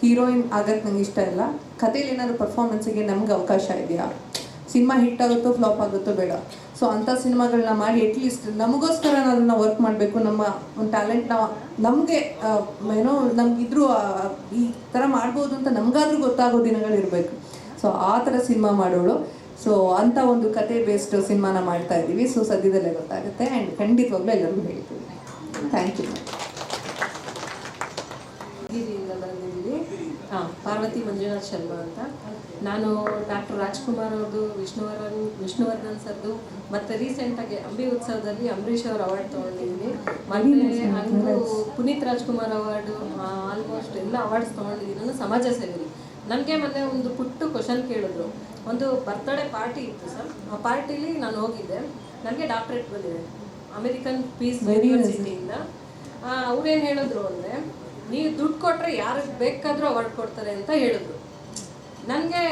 ಹೀರೋಯಿನ್ ಆಗಕ್ಕೆ ನಂಗೆ ಇಷ್ಟ ಇಲ್ಲ. ಕಥೆಯಲ್ಲಿ ಏನಾದರೂ ಪರ್ಫಾರ್ಮೆನ್ಸಿಗೆ ನಮ್ಗೆ ಅವಕಾಶ ಇದೆಯಾ, ಸಿನಿಮಾ ಹಿಟ್ ಆಗುತ್ತೋ ಫ್ಲಾಪ್ ಆಗುತ್ತೋ ಬೇಡ. ಸೊ ಅಂಥ ಸಿನಿಮಾಗಳನ್ನ ಮಾಡಿ ಅಟ್ಲೀಸ್ಟ್ ನಮಗೋಸ್ಕರ ಅದನ್ನು ವರ್ಕ್ ಮಾಡಬೇಕು. ನಮ್ಮ ಒಂದು ಟ್ಯಾಲೆಂಟ್ ನಮಗೆ ಏನೋ ನಮಗಿದ್ರೂ ಈ ಥರ ಮಾಡ್ಬೋದು ಅಂತ ನಮಗಾದ್ರೂ ಗೊತ್ತಾಗೋ ದಿನಗಳಿರಬೇಕು. ಸೊ ಆ ಥರ ಸಿನಿಮಾ ಮಾಡೋಳು. ಸೊ ಅಂಥ ಒಂದು ಕತೆ ಬೇಸ್ಡ್ ಸಿನಿಮಾನ ಮಾಡ್ತಾ ಇದ್ದೀವಿ. ಸೊ ಸದ್ಯದಲ್ಲೇ ಗೊತ್ತಾಗುತ್ತೆ. ಆ್ಯಂಡ್ ಖಂಡಿತವಾಗ್ಲೂ ಎಲ್ಲರಿಗೂ ಹೇಳ್ತೀವಿ. Thank you. ಬಂದಿದ್ದೀವಿ. ಪಾರ್ವತಿ ಮಂಜುನಾಥ್ ಶರ್ಮಾ ಅಂತ. ನಾನು ಡಾಕ್ಟರ್ ರಾಜ್ಕುಮಾರ್ ಅವ್ರದ್ದು, ವಿಷ್ಣುವರ್ಧನ್ ಸರ್ದು, ಮತ್ತು ರೀಸೆಂಟಾಗಿ ಅಂಬಿ ಉತ್ಸವದಲ್ಲಿ ಅಂಬರೀಷ್ ಅವ್ರ ಅವಾರ್ಡ್ ತೊಗೊಂಡಿದ್ದೀನಿ. ಮತ್ತು ಹಂಗೂ ಪುನೀತ್ ರಾಜ್ಕುಮಾರ್ ಅವಾರ್ಡು, ಆಲ್ಮೋಸ್ಟ್ ಎಲ್ಲ ಅವಾರ್ಡ್ಸ್ ತೊಗೊಂಡಿದ್ದೀನಿ. ನಾನು ಸಮಾಜ ಸೇವರಿ. ನನಗೆ ಮೊನ್ನೆ ಒಂದು ಪುಟ್ಟ ಕ್ವಶನ್ ಕೇಳಿದ್ರು. ಒಂದು ಬರ್ತ್ಡೇ ಪಾರ್ಟಿ ಇತ್ತು ಸರ್, ಆ ಪಾರ್ಟಿಲಿ ನಾನು ಹೋಗಿದ್ದೆ. ನನಗೆ ಡಾಕ್ಟ್ರೇಟ್ ಬಂದಿದೆ ಅಮೆರಿಕನ್ ಪೀಸ್ ಯೂನಿವರ್ಸಿಟಿಯಿಂದ. ಅವ್ರೇನು ಹೇಳಿದ್ರು ಅಂದರೆ, ನೀವು ದುಡ್ಡು ಕೊಟ್ಟರೆ ಯಾರಿಗೆ ಬೇಕಾದರೂ ಅವಾರ್ಡ್ ಕೊಡ್ತಾರೆ ಅಂತ ಹೇಳಿದ್ರು. ನನಗೆ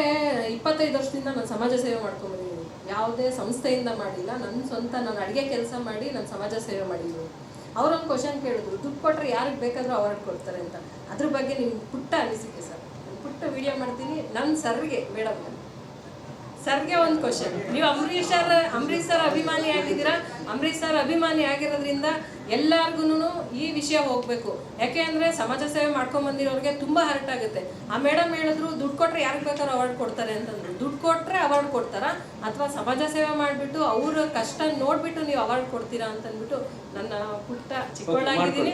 25 ವರ್ಷದಿಂದ ನಾನು ಸಮಾಜ ಸೇವೆ ಮಾಡ್ಕೊಂಡ್ಬಂದಿದ್ದೀನಿ. ಯಾವುದೇ ಸಂಸ್ಥೆಯಿಂದ ಮಾಡಿಲ್ಲ, ನನ್ನ ಸ್ವಂತ ನಾನು ಅಡುಗೆ ಕೆಲಸ ಮಾಡಿ ನಾನು ಸಮಾಜ ಸೇವೆ ಮಾಡಿದ್ದೀನಿ. ಅವರೊಂದು ಕ್ವಶನ್ ಕೇಳಿದ್ರು, ದುಡ್ಡು ಕೊಟ್ಟರೆ ಯಾರಿಗೆ ಬೇಕಾದರೂ ಅವಾರ್ಡ್ ಕೊಡ್ತಾರೆ ಅಂತ. ಅದ್ರ ಬಗ್ಗೆ ನಿಮ್ಗೆ ಪುಟ್ಟ ಅನಿಸಿಕೆ ಸರ್, ನಾನು ಪುಟ್ಟ ವಿಡಿಯೋ ಮಾಡ್ತೀನಿ ನನ್ನ ಸರ್ಗೆ ಮೇಡಮ್ಗೆ. ಸರ್ಗೆ ಒಂದು ಕ್ವಶನ್, ನೀವು ಅಂಬರೀಷ್ ಸರ್ ಅಭಿಮಾನಿ ಆಗಿದ್ದೀರಾ. ಅಂಬರೀಷ್ ಸರ್ ಅಭಿಮಾನಿ ಆಗಿರೋದ್ರಿಂದ ಎಲ್ಲಾರ್ಗು ಈ ವಿಷಯ ಹೋಗ್ಬೇಕು. ಯಾಕೆ ಅಂದ್ರೆ ಸಮಾಜ ಸೇವೆ ಮಾಡ್ಕೊಂಡ್ ಬಂದಿರೋರಿಗೆ ತುಂಬಾ ಹರ್ಟ್ ಆಗುತ್ತೆ. ಆ ಮೇಡಮ್ ಹೇಳಿದ್ರು ದುಡ್ಡು ಕೊಟ್ರೆ ಯಾರಿಗೆ ಬೇಕಾದ್ರೂ ಅವಾರ್ಡ್ ಕೊಡ್ತಾರೆ ಅಂತಂದ್ರು. ದುಡ್ಡು ಕೊಟ್ರೆ ಅವಾರ್ಡ್ ಕೊಡ್ತಾರ ಅಥವಾ ಸಮಾಜ ಸೇವೆ ಮಾಡ್ಬಿಟ್ಟು ಅವ್ರ ಕಷ್ಟ ನೋಡ್ಬಿಟ್ಟು ನೀವು ಅವಾರ್ಡ್ ಕೊಡ್ತೀರಾ ಅಂತಂದ್ಬಿಟ್ಟು ನನ್ನ ಪುಟ್ಟ ಚಿಕ್ಕವಳಾಗಿದ್ದೀನಿ.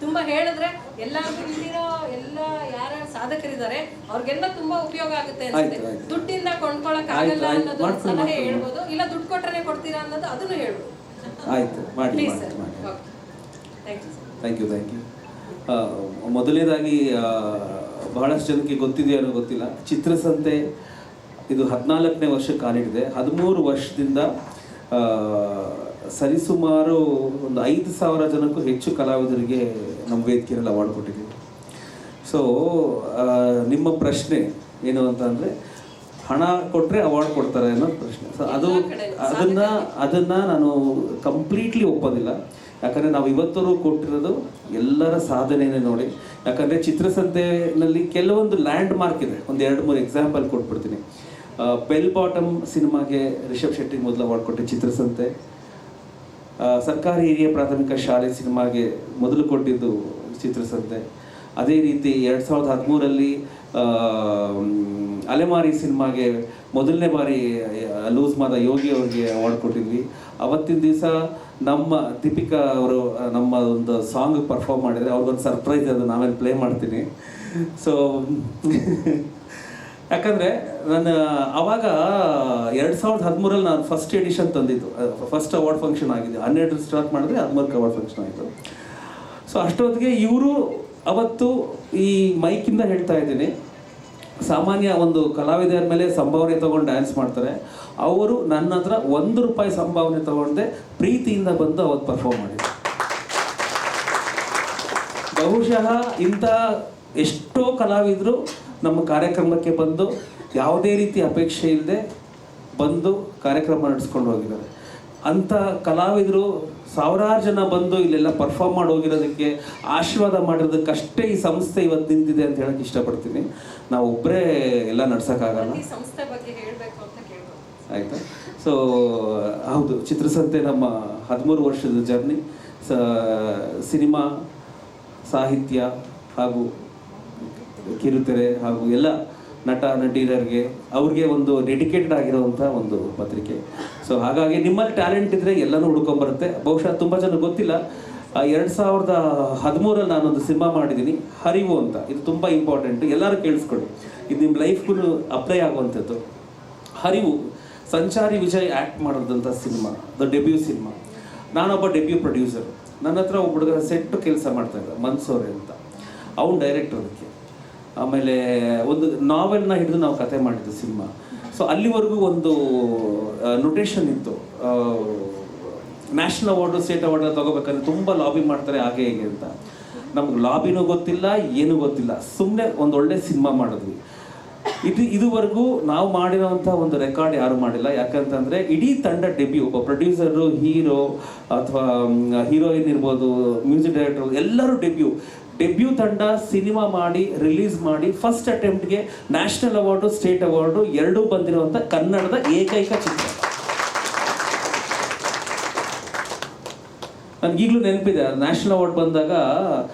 ತುಂಬಾ ಹೇಳಿದ್ರೆ ಎಲ್ಲಾರ್ಗು ಇಲ್ಲಿರೋ ಎಲ್ಲ ಯಾರ ಸಾಧಕರಿದ್ದಾರೆ ಅವ್ರಿಗೆಲ್ಲ ತುಂಬಾ ಉಪಯೋಗ ಆಗುತ್ತೆ ಅನ್ಸುತ್ತೆ. ದುಡ್ಡಿಂದ ಕೊಂಡ್ಕೊಳಕ್ ಆಗಲ್ಲ ಅನ್ನೋದು ಸಲಹೆ ಹೇಳ್ಬೋದು, ಇಲ್ಲ ದುಡ್ಡು ಕೊಟ್ರೆ ಕೊಡ್ತೀರಾ ಅನ್ನೋದು ಅದನ್ನು ಹೇಳ್ಬೋದು. ಆಯ್ತು, ಮಾಡಿ. Please sir. Thank you. ಮೊದಲನೇದಾಗಿ ಬಹಳಷ್ಟು ಜನಕ್ಕೆ ಗೊತ್ತಿದೆಯೋ ಅನ್ನೋ ಗೊತ್ತಿಲ್ಲ, ಚಿತ್ರಸಂತೆ ಇದು 14ನೇ ವರ್ಷಕ್ಕೆ ಕಾಲಿಟ್ಟಿದೆ. 13 ವರ್ಷದಿಂದ ಸರಿಸುಮಾರು ಒಂದು 5,000 ಜನಕ್ಕೂ ಹೆಚ್ಚು ಕಲಾವಿದರಿಗೆ ನಮ್ಮ ವೇದಿಕೆಯಲ್ಲಿ ಅವಾರ್ಡ್ ಕೊಟ್ಟಿದ್ದೀವಿ. ಸೊ ನಿಮ್ಮ ಪ್ರಶ್ನೆ ಏನು ಅಂತಂದರೆ, ಹಣ ಕೊಟ್ಟರೆ ಅವಾರ್ಡ್ ಕೊಡ್ತಾರೆ ಅನ್ನೋ ಪ್ರಶ್ನೆ. ಸೊ ಅದನ್ನು ನಾನು ಕಂಪ್ಲೀಟ್ಲಿ ಒಪ್ಪೋದಿಲ್ಲ. ಯಾಕಂದರೆ ನಾವು ಇವತ್ತರೂ ಕೊಟ್ಟಿರೋದು ಎಲ್ಲರ ಸಾಧನೆಯೇ ನೋಡಿ. ಯಾಕಂದರೆ ಚಿತ್ರಸಂತೆಯಲ್ಲಿ ಕೆಲವೊಂದು ಲ್ಯಾಂಡ್ ಮಾರ್ಕ್ ಇದೆ. ಒಂದು 2-3 ಎಕ್ಸಾಂಪಲ್ ಕೊಟ್ಬಿಡ್ತೀನಿ. ಬೆಲ್ ಬಾಟಮ್ ಸಿನಿಮಾಗೆ ರಿಷಬ್ ಶೆಟ್ಟಿ ಮೊದಲು ಅವಾರ್ಡ್ ಕೊಟ್ಟೆ ಚಿತ್ರಸಂತೆ. ಸರ್ಕಾರಿ ಹಿರಿಯ ಪ್ರಾಥಮಿಕ ಶಾಲೆ ಸಿನಿಮಾಗೆ ಮೊದಲು ಕೊಟ್ಟಿದ್ದು ಚಿತ್ರಸಂತೆ. ಅದೇ ರೀತಿ 2013ರಲ್ಲಿ ಅಲೆಮಾರಿ ಸಿನಿಮಾಗೆ ಮೊದಲನೇ ಬಾರಿ ಲೂಸ್ ಮಾದ ಯೋಗಿ ಅವ್ರಿಗೆ ಅವಾರ್ಡ್ ಕೊಟ್ಟಿದ್ವಿ. ಅವತ್ತಿನ ದಿವಸ ನಮ್ಮ ದೀಪಿಕಾ ಅವರು ನಮ್ಮ ಒಂದು ಸಾಂಗ್ ಪರ್ಫಾರ್ಮ್ ಮಾಡಿದರೆ ಅವ್ರಿಗೊಂದು ಸರ್ಪ್ರೈಸ್, ಅದು ನಾವೇನು ಪ್ಲೇ ಮಾಡ್ತೀನಿ. ಸೊ ಯಾಕಂದರೆ ನಾನು ಆವಾಗ 2013ರಲ್ಲಿ ನಾನು ಫಸ್ಟ್ ಎಡಿಷನ್ ತಂದಿದ್ದು, ಫಸ್ಟ್ ಅವಾರ್ಡ್ ಫಂಕ್ಷನ್ ಆಗಿದೆ. 12 ಸ್ಟಾರ್ಟ್ ಮಾಡಿದ್ರೆ 13ಕ್ಕೆ ಅವಾರ್ಡ್ ಫಂಕ್ಷನ್ ಆಯಿತು. ಸೊ ಅಷ್ಟೊತ್ತಿಗೆ ಇವರು ಅವತ್ತು ಈ ಮೈಕಿಂದ ಹೇಳ್ತಾ ಇದ್ದೀನಿ, ಸಾಮಾನ್ಯ ಒಂದು ಕಲಾವಿದರ ಮೇಲೆ ಸಂಭಾವನೆ ತೊಗೊಂಡು ಡ್ಯಾನ್ಸ್ ಮಾಡ್ತಾರೆ. ಅವರು ನನ್ನ ಹತ್ರ ₹1 ಸಂಭಾವನೆ ತೊಗೊಂಡೆ ಪ್ರೀತಿಯಿಂದ ಬಂದು ಅವತ್ತು ಪರ್ಫಾರ್ಮ್ ಮಾಡಿದ್ರು. ಬಹುಶಃ ಇಂಥ ಎಷ್ಟೋ ಕಲಾವಿದರು ನಮ್ಮ ಕಾರ್ಯಕ್ರಮಕ್ಕೆ ಬಂದು ಯಾವುದೇ ರೀತಿ ಅಪೇಕ್ಷೆ ಇಲ್ಲದೆ ಬಂದು ಕಾರ್ಯಕ್ರಮ ನಡೆಸ್ಕೊಂಡು ಹೋಗಿದ್ದಾರೆ. ಅಂಥ ಕಲಾವಿದರು ಸಾವಿರಾರು ಜನ ಬಂದು ಇಲ್ಲೆಲ್ಲ ಪರ್ಫಾರ್ಮ್ ಮಾಡಿ ಹೋಗಿರೋದಕ್ಕೆ, ಆಶೀರ್ವಾದ ಮಾಡಿರೋದಕ್ಕಷ್ಟೇ ಈ ಸಂಸ್ಥೆ ಇವತ್ತು ನಿಂತಿದೆ ಅಂತ ಹೇಳಕ್ಕೆ ಇಷ್ಟಪಡ್ತೀನಿ. ನಾವು ಒಬ್ಬರೇ ಎಲ್ಲ ನಡ್ಸೋಕ್ಕಾಗಲ್ಲ. ಆಯಿತಾ? ಸೊ ಹೌದು, ಚಿತ್ರಸಂತೆ ನಮ್ಮ 13 ವರ್ಷದ ಜರ್ನಿ. ಸಿನಿಮಾ, ಸಾಹಿತ್ಯ ಹಾಗೂ ಕಿರುತೆರೆ ಹಾಗೂ ಎಲ್ಲ ನಟ ನಟಿಯರಿಗೆ ಅವ್ರಿಗೆ ಒಂದು ಡೆಡಿಕೇಟೆಡ್ ಆಗಿರೋವಂಥ ಒಂದು ಪತ್ರಿಕೆ. ಸೊ ಹಾಗಾಗಿ ನಿಮ್ಮಲ್ಲಿ ಟ್ಯಾಲೆಂಟ್ ಇದ್ದರೆ ಎಲ್ಲನೂ ಹುಡ್ಕೊಂಬರುತ್ತೆ. ಬಹುಶಃ ತುಂಬ ಜನ ಗೊತ್ತಿಲ್ಲ, 2013ರಲ್ಲಿ ನಾನೊಂದು ಸಿನಿಮಾ ಮಾಡಿದ್ದೀನಿ, ಹರಿವು ಅಂತ. ಇದು ತುಂಬ ಇಂಪಾರ್ಟೆಂಟ್, ಎಲ್ಲರೂ ಕೇಳಿಸ್ಕೊಳ್ಳಿ, ಇದು ನಿಮ್ಮ ಲೈಫ್ಗೂ ಅಪ್ಲೈ ಆಗುವಂಥದ್ದು. ಹರಿವು ಸಂಚಾರಿ ವಿಜಯ್ ಆ್ಯಕ್ಟ್ ಮಾಡೋದಂಥ ಸಿನಿಮಾ, ದ ಡೆಬ್ಯೂ ಸಿನಿಮಾ. ನಾನೊಬ್ಬ ಡೆಬ್ಯೂ ಪ್ರೊಡ್ಯೂಸರ್. ನನ್ನ ಹತ್ರ ಒಬ್ಬ ಹುಡುಗ ಸೆಟ್ಟು ಕೆಲಸ ಮಾಡ್ತಾಯಿದ್ದ, ಮನ್ಸೂರೆ ಅಂತ, ಅವ್ನು ಡೈರೆಕ್ಟರ್ ಅದಕ್ಕೆ. ಆಮೇಲೆ ಒಂದು ನಾವೆಲ್ನ ಹಿಡಿದು ನಾವು ಕತೆ ಮಾಡಿದ್ದು ಸಿನಿಮಾ. ಸೊ ಅಲ್ಲಿವರೆಗೂ ಒಂದು ನೊಟೇಷನ್ ಇತ್ತು, ನ್ಯಾಷನಲ್ ಅವಾರ್ಡು ಸ್ಟೇಟ್ ಅವಾರ್ಡ್ ತೊಗೋಬೇಕಂದ್ರೆ ತುಂಬ ಲಾಬಿ ಮಾಡ್ತಾರೆ ಹಾಗೆ ಹೀಗೆ ಅಂತ. ನಮ್ಗೆ ಲಾಬಿನೂ ಗೊತ್ತಿಲ್ಲ, ಏನೂ ಗೊತ್ತಿಲ್ಲ, ಸುಮ್ಮನೆ ಒಂದು ಒಳ್ಳೆ ಸಿನಿಮಾ ಮಾಡಿದ್ವಿ. ಇದುವರೆಗೂ ನಾವು ಮಾಡಿರೋವಂಥ ಒಂದು ರೆಕಾರ್ಡ್ ಯಾರು ಮಾಡಿಲ್ಲ. ಯಾಕಂತಂದರೆ ಇಡೀ ತಂಡ ಡೆಬ್ಯೂ, ಒಬ್ಬ ಪ್ರೊಡ್ಯೂಸರು, ಹೀರೋ ಅಥವಾ ಹೀರೋಯಿನ್ ಇರ್ಬೋದು, ಮ್ಯೂಸಿಕ್ ಡೈರೆಕ್ಟರ್, ಎಲ್ಲರೂ ಡೆಬ್ಯೂ ತಂಡ ಸಿನಿಮಾ ಮಾಡಿ ರಿಲೀಸ್ ಮಾಡಿ ಫಸ್ಟ್ ಅಟೆಂಪ್ಟ್ಗೆ ನ್ಯಾಷನಲ್ ಅವಾರ್ಡು ಸ್ಟೇಟ್ ಅವಾರ್ಡು ಎರಡೂ ಬಂದಿರುವಂಥ ಕನ್ನಡದ ಏಕೈಕ ಚಿತ್ರ. ನನಗೀಗಲೂ ನೆನಪಿದೆ, ನ್ಯಾಷನಲ್ ಅವಾರ್ಡ್ ಬಂದಾಗ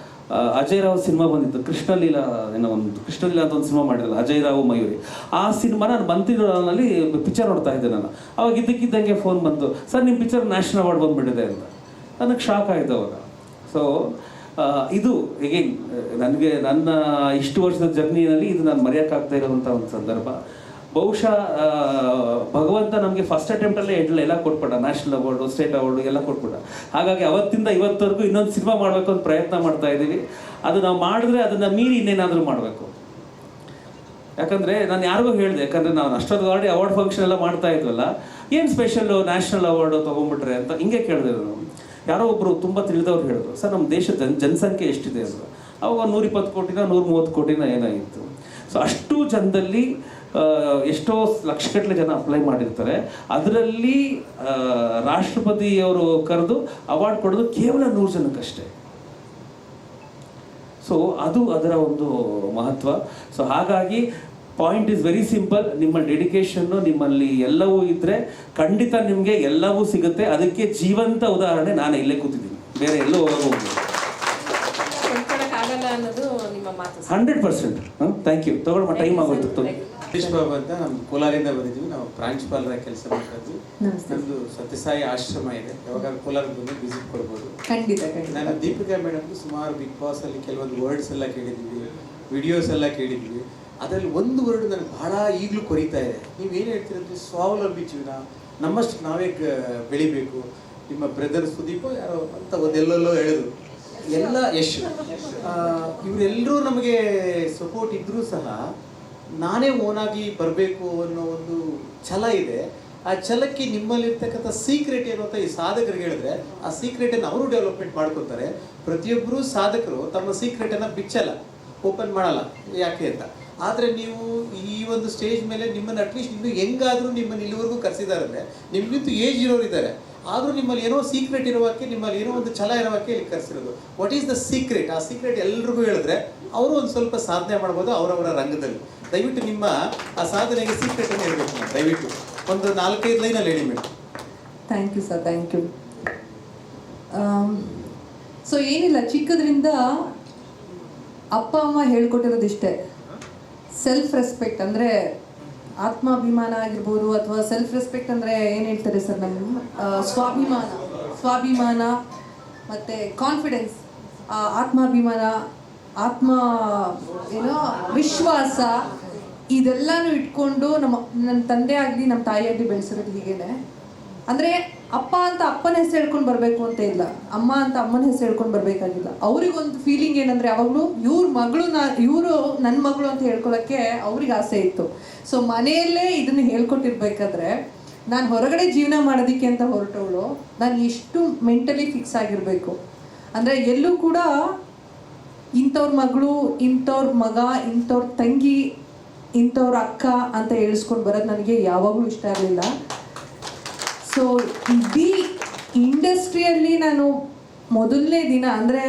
ಅಜಯ್ ರಾವ್ ಸಿನಿಮಾ ಬಂದಿತ್ತು, ಕೃಷ್ಣಲೀಲಾ ಅಂತ ಒಂದು ಸಿನಿಮಾ ಮಾಡಿರಲ್ಲ, ಅಜಯ್ ರಾವ್ ಮಯೂರಿ. ಆ ಸಿನಿಮಾ ನಾನು ಬಂತಿರೋನಲ್ಲಿ ಪಿಕ್ಚರ್ ನೋಡ್ತಾ ಇದ್ದೆ ನಾನು. ಅವಾಗ ಇದ್ದಕ್ಕಿದ್ದಂಗೆ ಫೋನ್ ಬಂತು, ಸರ್ ನಿಮ್ಮ ಪಿಕ್ಚರ್ ನ್ಯಾಷನಲ್ ಅವಾರ್ಡ್ ಬಂದುಬಿಟ್ಟಿದೆ ಅಂತ. ನನಗೆ ಶಾಕ್ ಆಯಿತು ಅವಾಗ. ಸೊ ಇದು ಎಗೇನ್ ನನಗೆ ನನ್ನ ಇಷ್ಟು ವರ್ಷದ ಜರ್ನಿನಲ್ಲಿ ಇದು ನಾನು ಮರೆಯೋಕ್ಕಾಗದೇ ಇರೋವಂಥ ಒಂದು ಸಂದರ್ಭ. ಬಹುಶಃ ಭಗವಂತ ನಮಗೆ ಫಸ್ಟ್ ಅಟೆಂಪ್ಟಲ್ಲೇ ಎಲ್ಲ ಕೊಟ್ಬಿಟ್ಟ, ನ್ಯಾಷನಲ್ ಅವಾರ್ಡು ಸ್ಟೇಟ್ ಅವಾರ್ಡು ಎಲ್ಲ ಕೊಟ್ಬಿಟ್ಟ. ಹಾಗಾಗಿ ಅವತ್ತಿಂದ ಇವತ್ತವರೆಗೂ ಇನ್ನೊಂದು ಸಿನಿಮಾ ಮಾಡಬೇಕು ಅಂತ ಪ್ರಯತ್ನ ಮಾಡ್ತಾ ಇದ್ದೀವಿ. ಅದು ನಾವು ಮಾಡಿದ್ರೆ ಅದನ್ನು ಮೀರಿ ಇನ್ನೇನಾದರೂ ಮಾಡಬೇಕು. ಯಾಕಂದರೆ ನಾನು ಯಾರಿಗೂ ಹೇಳಿದೆ, ಯಾಕಂದರೆ ನಾವು ಅಷ್ಟೊಂದು ಅವಾರ್ಡ್ ಫಂಕ್ಷನ್ ಎಲ್ಲ ಮಾಡ್ತಾ ಇದ್ವಲ್ಲ, ಏನು ಸ್ಪೆಷಲ್ಲು ನ್ಯಾಷನಲ್ ಅವಾರ್ಡು ತೊಗೊಂಡ್ಬಿಟ್ರೆ ಅಂತ ಹಿಂಗೆ ಕೇಳಿದೆ ನಾನು. ಯಾರೋ ಒಬ್ಬರು ತುಂಬ ತಿಳಿದವ್ರು ಹೇಳಿದ್ರು, ಸರ್ ನಮ್ಮ ದೇಶದ ಜನಸಂಖ್ಯೆ ಎಷ್ಟಿದೆ ಅಂತ. ಅವಾಗ 120 ಕೋಟಿನ 130 ಕೋಟಿನ ಏನಾಗಿತ್ತು. ಸೊ ಅಷ್ಟು ಜನದಲ್ಲಿ ಎಷ್ಟೋ ಲಕ್ಷಗಟ್ಟಲೆ ಜನ ಅಪ್ಲೈ ಮಾಡಿರ್ತಾರೆ. ಅದರಲ್ಲಿ ರಾಷ್ಟ್ರಪತಿಯವರು ಕರೆದು ಅವಾರ್ಡ್ ಕೊಡೋದು ಕೇವಲ 100 ಜನಕ್ಕಷ್ಟೇ. ಸೊ ಅದು ಅದರ ಒಂದು ಮಹತ್ವ. ಸೊ ಹಾಗಾಗಿ ಪಾಯಿಂಟ್ ಇಸ್ ವೆರಿ ಸಿಂಪಲ್. ನಿಮ್ಮ ಡೆಡಿಕೇಶನ್ನು ನಿಮ್ಮಲ್ಲಿ ಎಲ್ಲವೂ ಇದ್ದರೆ ಖಂಡಿತ ನಿಮಗೆ ಎಲ್ಲವೂ ಸಿಗುತ್ತೆ. ಅದಕ್ಕೆ ಜೀವಂತ ಉದಾಹರಣೆ ನಾನು ಇಲ್ಲೇ ಕೂತಿದ್ದೀನಿ, ಬೇರೆ ಎಲ್ಲೂ ಹೋಗೋದು. ಕೊಂಡ್ಕೊಳಕ್ಕಾಗಲ್ಲ ಅನ್ನೋದು ನಿಮ್ಮ ಮಾತು. 100%. Thank you. ತಗೊಳ್ಳುವ ಟೈಮ್ ಆಗೋಯ್ತು. ಹರೀಶ್ ಬಾಬು ಅಂತ ನಮ್ಮ ಕೋಲಾರಿಂದ ಬಂದಿದ್ದೀವಿ. ನಾವು ಪ್ರಾಂಶುಪಾಲರಾಗಿ ಕೆಲಸ ಮಾಡ್ತಿದ್ವಿ. ನಮ್ಮದು ಸತ್ಯಸಾಯಿ ಆಶ್ರಮ ಇದೆ. ಯಾವಾಗ ಕೋಲಾರ ಬಂದು ವಿಸಿಟ್ ಕೊಡ್ಬೋದು. ಖಂಡಿತ ನಾನು ದೀಪಿಕಾ ಮೇಡಮ್ದು ಸುಮಾರು ಬಿಗ್ ಬಾಸ್ ಅಲ್ಲಿ ಕೆಲವೊಂದು ವರ್ಡ್ಸ್ ಎಲ್ಲ ಕೇಳಿದ್ವಿ, ವಿಡಿಯೋಸ್ ಎಲ್ಲ ಕೇಳಿದ್ವಿ. ಅದರಲ್ಲಿ ಒಂದು ವರ್ಡ್ ನನಗೆ ಬಹಳ ಈಗಲೂ ಕೊರಿತಾ ಇದೆ. ನೀವೇನು ಹೇಳ್ತೀರಂದ್ರೆ ಸ್ವಾವಲಂಬಿ ಜೀವನ, ನಮ್ಮಷ್ಟು ನಾವೇ ಬೆಳಿಬೇಕು. ನಿಮ್ಮ ಬ್ರದರ್ ಸುದೀಪ್ ಯಾರೋ ಅಂತ ಒಂದೆಲ್ಲೋ ಹೇಳಿದ್ರು, ಎಲ್ಲ ಯಶ್, ಇವರೆಲ್ಲರೂ ನಮಗೆ ಸಪೋರ್ಟ್ ಇದ್ದರೂ ಸಹ ನಾನೇ ಓನಾಗಿ ಬರಬೇಕು ಅನ್ನೋ ಒಂದು ಛಲ ಇದೆ. ಆ ಛಲಕ್ಕೆ ನಿಮ್ಮಲ್ಲಿರ್ತಕ್ಕಂಥ ಸೀಕ್ರೆಟ್ ಏನು ಅಂತ ಈ ಸಾಧಕರಿಗೆ ಹೇಳಿದ್ರೆ ಆ ಸೀಕ್ರೆಟನ್ನು ಅವರು ಡೆವಲಪ್ಮೆಂಟ್ ಮಾಡ್ಕೊತಾರೆ. ಪ್ರತಿಯೊಬ್ಬರು ಸಾಧಕರು ತಮ್ಮ ಸೀಕ್ರೆಟನ್ನು ಬಿಚ್ಚಲ್ಲ, ಓಪನ್ ಮಾಡಲ್ಲ, ಯಾಕೆ ಅಂತ. ಆದರೆ ನೀವು ಈ ಒಂದು ಸ್ಟೇಜ್ ಮೇಲೆ ನಿಮ್ಮನ್ನು ಅಟ್ಲೀಸ್ಟ್ ಇನ್ನೂ ಹೆಂಗಾದರೂ ನಿಮ್ಮನ್ನು ಇಲ್ಲಿವರೆಗೂ ಕರೆಸಿದ್ದಾರೆ ಅಂದರೆ ನಿಮಗಿಂತೂ ಏಜ್ ಇರೋರು ಇದ್ದಾರೆ, ಆದರೂ ನಿಮ್ಮಲ್ಲಿ ಏನೋ ಸೀಕ್ರೆಟ್ ಇರೋಕ್ಕೆ, ನಿಮ್ಮಲ್ಲಿ ಏನೋ ಒಂದು ಛಲ ಇರೋಕ್ಕೆ ಇಲ್ಲಿ ಕರೆಸಿರೋದು. What is the secret? ಆ ಸೀಕ್ರೆಟ್ ಎಲ್ರಿಗೂ ಹೇಳಿದ್ರೆ ಅವರು ಒಂದು ಸ್ವಲ್ಪ ಸಾಧನೆ ಮಾಡ್ಬೋದು ಅವರವರ ರಂಗದಲ್ಲಿ. ದಯವಿಟ್ಟು ನಿಮ್ಮ ಆ ಸಾಧನೆಗೆ ಸೀಕ್ರೆಟನ್ನು ಹೇಳ್ಬೇಕು ನಾನು. ದಯವಿಟ್ಟು ಒಂದು 4-5 ಲೈನಲ್ಲಿ ಹೇಳಿ madam. Thank you sir, thank you. So ಏನಿಲ್ಲ, ಚಿಕ್ಕದ್ರಿಂದ ಅಪ್ಪ ಅಮ್ಮ ಹೇಳ್ಕೊಟ್ಟಿರೋದಿಷ್ಟೇ, ಸೆಲ್ಫ್ ರೆಸ್ಪೆಕ್ಟ್ ಅಂದರೆ ಆತ್ಮಾಭಿಮಾನ ಆಗಿರ್ಬೋದು, ಅಥವಾ ಸೆಲ್ಫ್ ರೆಸ್ಪೆಕ್ಟ್ ಅಂದರೆ ಏನು ಹೇಳ್ತಾರೆ ಸರ್, ನಮ್ಮ ಸ್ವಾಭಿಮಾನ ಮತ್ತು ಕಾನ್ಫಿಡೆನ್ಸ್, ಆತ್ಮಾಭಿಮಾನ, ಏನೋ ವಿಶ್ವಾಸ, ಇದೆಲ್ಲನೂ ಇಟ್ಕೊಂಡು ನನ್ನ ತಂದೆ ಆಗಲಿ ನಮ್ಮ ತಾಯಿ ಆಗಲಿ ಬೆಳೆಸಿರೋದು ಹೀಗೇನೆ. ಅಂದರೆ ಅಪ್ಪ ಅಂತ ಅಪ್ಪನ ಹೆಸರು ಹೇಳ್ಕೊಂಡು ಬರಬೇಕು ಅಂತ ಇಲ್ಲ, ಅಮ್ಮ ಅಂತ ಅಮ್ಮನ ಹೆಸರು ಹೇಳ್ಕೊಂಡು ಬರಬೇಕಾಗಿಲ್ಲ. ಅವ್ರಿಗೊಂದು ಫೀಲಿಂಗ್ ಏನಂದರೆ ಯಾವಾಗಲೂ ಇವರು ನನ್ನ ಮಗಳು ಅಂತ ಹೇಳ್ಕೊಳ್ಳೋಕ್ಕೆ ಅವ್ರಿಗೆ ಆಸೆ ಇತ್ತು. ಸೊ ಮನೆಯಲ್ಲೇ ಇದನ್ನು ಹೇಳ್ಕೊಟ್ಟಿರ್ಬೇಕಾದ್ರೆ ನಾನು ಹೊರಗಡೆ ಜೀವನ ಮಾಡೋದಕ್ಕೆ ಅಂತ ಹೊರಟವಳು ನಾನು ಎಷ್ಟು ಮೆಂಟಲಿ ಫಿಕ್ಸ್ ಆಗಿರಬೇಕು ಅಂದರೆ ಎಲ್ಲೂ ಕೂಡ ಇಂಥವ್ರ ಮಗಳು, ಇಂಥವ್ರ ಮಗ, ಇಂಥವ್ರ ತಂಗಿ, ಇಂಥವ್ರ ಅಕ್ಕ ಅಂತ ಹೇಳಿಸ್ಕೊಂಡು ಬರೋದು ನನಗೆ ಯಾವಾಗಲೂ ಇಷ್ಟ ಆಗಲಿಲ್ಲ. ಸೊ ಇಡೀ ಇಂಡಸ್ಟ್ರಿಯಲ್ಲಿ ನಾನು ಮೊದಲನೇ ದಿನ ಅಂದರೆ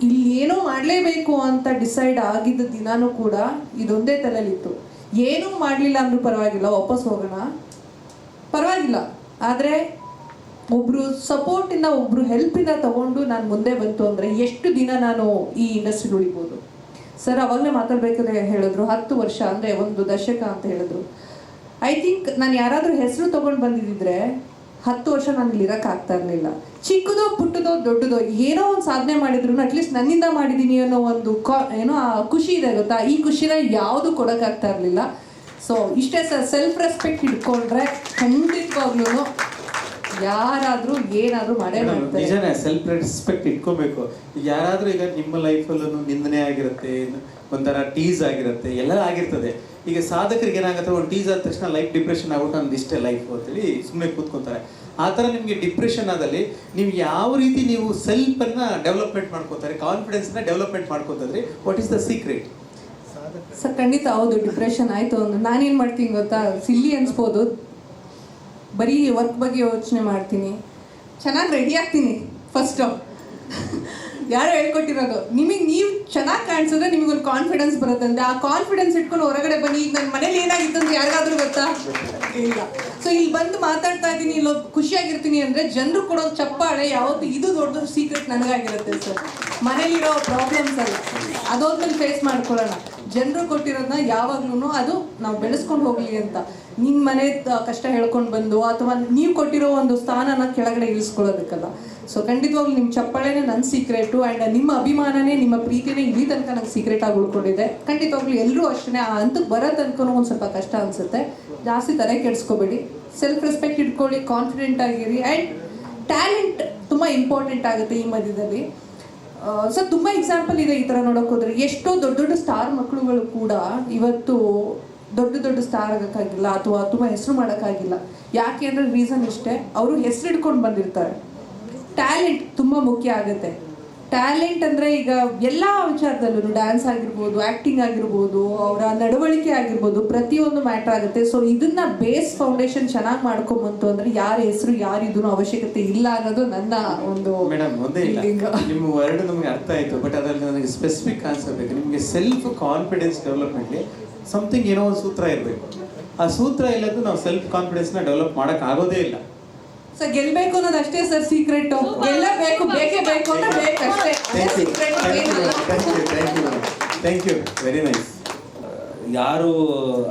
ಇಲ್ಲಿ ಏನೋ ಮಾಡಲೇಬೇಕು ಅಂತ ಡಿಸೈಡ್ ಆಗಿದ್ದ ದಿನಾನೂ ಕೂಡ ಇದೊಂದೇ ತಲೆಯಲ್ಲಿತ್ತು. ಏನೂ ಮಾಡಲಿಲ್ಲ ಅಂದರೂ ಪರವಾಗಿಲ್ಲ, ವಾಪಸ್ ಹೋಗೋಣ, ಪರವಾಗಿಲ್ಲ, ಆದರೆ ಒಬ್ಬರು ಸಪೋರ್ಟಿಂದ, ಒಬ್ಬರು ಹೆಲ್ಪಿಂದ ತೊಗೊಂಡು ನಾನು ಮುಂದೆ ಬಂತು ಅಂದರೆ ಎಷ್ಟು ದಿನ ನಾನು ಈ ಇಂಡಸ್ಟ್ರಿ ಉಳಿಬೋದು. ಸರ್ ಅವಾಗಲೇ ಮಾತಾಡಬೇಕಾದ್ರೆ ಹೇಳಿದ್ರು 10 ವರ್ಷ ಅಂದರೆ 1 ದಶಕ ಅಂತ ಹೇಳಿದ್ರು. ಐ ಥಿಂಕ್ ನಾನು ಯಾರಾದರೂ ಹೆಸರು ತೊಗೊಂಡು ಬಂದಿದ್ದಿದ್ರೆ 10 ವರ್ಷ ನಾನು ಇಲ್ಲಿ ಇರೋಕ್ಕಾಗ್ತಾ ಇರಲಿಲ್ಲ. ಚಿಕ್ಕದೋ ಪುಟ್ಟದೋ ದೊಡ್ಡದೋ ಏನೋ ಒಂದು ಸಾಧನೆ ಮಾಡಿದ್ರು ಅಟ್ಲೀಸ್ಟ್ ನನ್ನಿಂದ ಮಾಡಿದ್ದೀನಿ ಅನ್ನೋ ಒಂದು ಏನೋ ಆ ಖುಷಿ ಇದೆ ಗೊತ್ತಾ, ಈ ಖುಷಿನ ಯಾವುದು ಕೊಡೋಕ್ಕಾಗ್ತಾ ಇರಲಿಲ್ಲ. ಸೊ ಇಷ್ಟೇ ಸರ್, ಸೆಲ್ಫ್ ರೆಸ್ಪೆಕ್ಟ್ ಇಟ್ಕೊಂಡ್ರೆ ಖಂಡಿತವಾಗ್ಲೂ ಯಾರಾದರೂ ಏನಾದರೂ ಮಾಡೇ ಮಾಡ್ತಾರೆ. ನಿಜನೇ, ಸೆಲ್ಫ್ ರೆಸ್ಪೆಕ್ಟ್ ಇಟ್ಕೋಬೇಕು. ಈಗ ಯಾರಾದರೂ ಈಗ ನಿಮ್ಮ ಲೈಫಲ್ಲೂ ನಿಂದನೆ ಆಗಿರುತ್ತೆ, ಒಂಥರ ಟೀಸ್ ಆಗಿರುತ್ತೆ, ಎಲ್ಲ ಆಗಿರ್ತದೆ. ಈಗ ಸಾಧಕರಿಗೆ ಏನಾಗುತ್ತೆ, ಒಂದು ಟೀಸ್ ಆದ ತಕ್ಷಣ ಲೈಫ್ ಡಿಪ್ರೆಷನ್ ಆಗ್ಬಿಟ್ಟು ನಂದು ಇಷ್ಟೇ ಲೈಫ್ ಅಂತೇಳಿ ಸುಮ್ಮನೆ ಕೂತ್ಕೊತಾರೆ. ಆ ಥರ ನಿಮಗೆ ಡಿಪ್ರೆಷನ್ ಆದಲ್ಲಿ ನೀವು ಯಾವ ರೀತಿ ನೀವು ಸೆಲ್ಫನ್ನು ಡೆವಲಪ್ಮೆಂಟ್ ಮಾಡ್ಕೋತಾರೆ, ಕಾನ್ಫಿಡೆನ್ಸ್ನ ಡೆವಲಪ್ಮೆಂಟ್ ಮಾಡ್ಕೋತಾರೆ, what is the secret? Sir ಖಂಡಿತ ಹೌದು, ಡಿಪ್ರೆಷನ್ ಆಯಿತು ಅಂದ್ರೆ ನಾನೇನು ಮಾಡ್ತೀನಿ ಗೊತ್ತಾ, ಸಿಲ್ಲಿ ಅನ್ಸ್ಬೋದು, ಬರೀ ವರ್ಕ್ ಬಗ್ಗೆ ಯೋಚನೆ ಮಾಡ್ತೀನಿ, ಚೆನ್ನಾಗಿ ರೆಡಿ ಆಗ್ತೀನಿ ಫಸ್ಟು. ಯಾರೋ ಹೇಳ್ಕೊಟ್ಟಿರೋದು, ನೀವು ಚೆನ್ನಾಗಿ ಕಾಣಿಸಿದ್ರೆ ನಿಮಗೊಂದು ಕಾನ್ಫಿಡೆನ್ಸ್ ಬರುತ್ತಂತೆ. ಆ ಕಾನ್ಫಿಡೆನ್ಸ್ ಇಟ್ಕೊಂಡು ಹೊರಗಡೆ ಬನ್ನಿ. ಈಗ ನನ್ನ ಮನೇಲಿ ಏನಾಗಿತ್ತು ಅಂತ ಯಾರಿಗಾದ್ರೂ ಗೊತ್ತಾ? ಇಲ್ಲ. ಸೊ ಇಲ್ಲಿ ಬಂದು ಮಾತಾಡ್ತಾ ಇದ್ದೀನಿ, ಇಲ್ಲೋ ಖುಷಿಯಾಗಿರ್ತೀನಿ ಅಂದರೆ ಜನರು ಕೊಡೋ ಚಪ್ಪಾಳೆ ಯಾವತ್ತು ಇದು ದೊಡ್ಡ ಸೀಕ್ರೆಟ್ ನನಗಾಗಿರುತ್ತೆ ಸರ್. ಮನೇಲಿರೋ ಪ್ರಾಬ್ಲಮ್ಸ್ ಅಲ್ಲ, ಅದೊಂದನ್ನು ಫೇಸ್ ಮಾಡ್ಕೊಳ್ಳೋಣ. ಜನರು ಕೊಟ್ಟಿರೋದನ್ನ ಯಾವಾಗ್ಲೂ ಅದು ನಾವು ಬೆಳೆಸ್ಕೊಂಡು ಹೋಗಲಿ ಅಂತ. ನಿಮ್ಮ ಮನೆ ಕಷ್ಟ ಹೇಳ್ಕೊಂಡು ಬಂದು ಅಥವಾ ನೀವು ಕೊಟ್ಟಿರೋ ಒಂದು ಸ್ಥಾನನ ಕೆಳಗಡೆ ಇಳಿಸ್ಕೊಳ್ಳೋದಕ್ಕಲ್ಲ. ಸೊ ಖಂಡಿತವಾಗ್ಲೂ ನಿಮ್ಮ ಚಪ್ಪಾಳೆನೇ ನನ್ನ ಸೀಕ್ರೆಟು, ಆ್ಯಂಡ್ ನಿಮ್ಮ ಅಭಿಮಾನನೇ, ನಿಮ್ಮ ಪ್ರೀತಿನೇ ಇಲ್ಲಿ ತನಕ ನಂಗೆ ಸೀಕ್ರೆಟ್ ಆಗಿ ಉಳ್ಕೊಂಡಿದೆ. ಖಂಡಿತವಾಗ್ಲೂ ಎಲ್ಲರೂ ಅಷ್ಟೇ ಆ ಹಂತಕ್ಕೆ ಬರೋ ತನಕ ಒಂದು ಸ್ವಲ್ಪ ಕಷ್ಟ ಅನಿಸುತ್ತೆ. ಜಾಸ್ತಿ ತಲೆ ಕೆಡಿಸ್ಕೋಬೇಡಿ, ಸೆಲ್ಫ್ ರೆಸ್ಪೆಕ್ಟ್ ಇಟ್ಕೊಳ್ಳಿ, ಕಾನ್ಫಿಡೆಂಟ್ ಆಗಿರಿ, ಆ್ಯಂಡ್ ಟ್ಯಾಲೆಂಟ್ ತುಂಬ ಇಂಪಾರ್ಟೆಂಟ್ ಆಗುತ್ತೆ ಈ ಮಧ್ಯದಲ್ಲಿ. ಸರ್ ತುಂಬ ಎಕ್ಸಾಂಪಲ್ ಇದೆ ಈ ಥರ ನೋಡೋಕೆ ಹೋದರೆ. ಎಷ್ಟೋ ದೊಡ್ಡ ದೊಡ್ಡ ಸ್ಟಾರ್ ಮಕ್ಕಳುಗಳು ಕೂಡ ಇವತ್ತು ದೊಡ್ಡ ಸ್ಟಾರ್ ಆಗೋಕ್ಕಾಗಿಲ್ಲ ಅಥವಾ ತುಂಬ ಹೆಸರು ಮಾಡೋಕ್ಕಾಗಿಲ್ಲ. ಯಾಕೆ ಅಂದರೆ ರೀಸನ್ ಇಷ್ಟೇ, ಅವರು ಹೆಸರು ಹಿಡ್ಕೊಂಡು ಬಂದಿರ್ತಾರೆ. ಟ್ಯಾಲೆಂಟ್ ತುಂಬ ಮುಖ್ಯ ಆಗುತ್ತೆ. ಟ್ಯಾಲೆಂಟ್ ಅಂದರೆ ಈಗ ಎಲ್ಲ ವಿಚಾರದಲ್ಲೂ ಡ್ಯಾನ್ಸ್ ಆಗಿರ್ಬೋದು, ಆ್ಯಕ್ಟಿಂಗ್ ಆಗಿರ್ಬೋದು, ಅವರ ನಡವಳಿಕೆ ಆಗಿರ್ಬೋದು, ಪ್ರತಿಯೊಂದು ಮ್ಯಾಟ್ರ್ ಆಗುತ್ತೆ. ಸೊ ಇದನ್ನ ಬೇಸ್ ಫೌಂಡೇಶನ್ ಚೆನ್ನಾಗಿ ಮಾಡ್ಕೊಂಬಂತು ಅಂದರೆ ಯಾರ ಹೆಸರು ಯಾರಿದೂ ಅವಶ್ಯಕತೆ ಇಲ್ಲ ಅನ್ನೋದು ನನ್ನ ಒಂದು. ಮೇಡಮ್ ಒಂದೇ ಇಲ್ಲ, ನಿಮ್ಮ ವರ್ಡ್ ನಮಗೆ ಅರ್ಥ ಆಯಿತು, ಬಟ್ ಅದರಲ್ಲಿ ನನಗೆ ಸ್ಪೆಸಿಫಿಕ್ ಆನ್ಸರ್ ಬೇಕು. ನಿಮಗೆ ಸೆಲ್ಫ್ ಕಾನ್ಫಿಡೆನ್ಸ್ ಡೆವಲಪ್ಮೆಂಟ್ಲಿ ಸಮಥಿಂಗ್ ಏನೋ ಒಂದು ಸೂತ್ರ ಇರಬೇಕು. ಆ ಸೂತ್ರ ಇಲ್ಲದ್ದು ನಾವು ಸೆಲ್ಫ್ ಕಾನ್ಫಿಡೆನ್ಸ್ನ ಡೆವಲಪ್ ಮಾಡೋಕ್ಕಾಗೋದೇ ಇಲ್ಲ. ಸರ್ ಗೆಲ್ಬೇಕು ಅನ್ನೋದು ಅಷ್ಟೇ ಸರ್ ಸೀಕ್ರೆಟ್. ಗೆಲ್ಲಬೇಕು, ಬೇಕೇ ಬೇಕು ಅಂದ್ರೆ ಬೇಕಷ್ಟೇ. Thank you very nice. ಯಾರು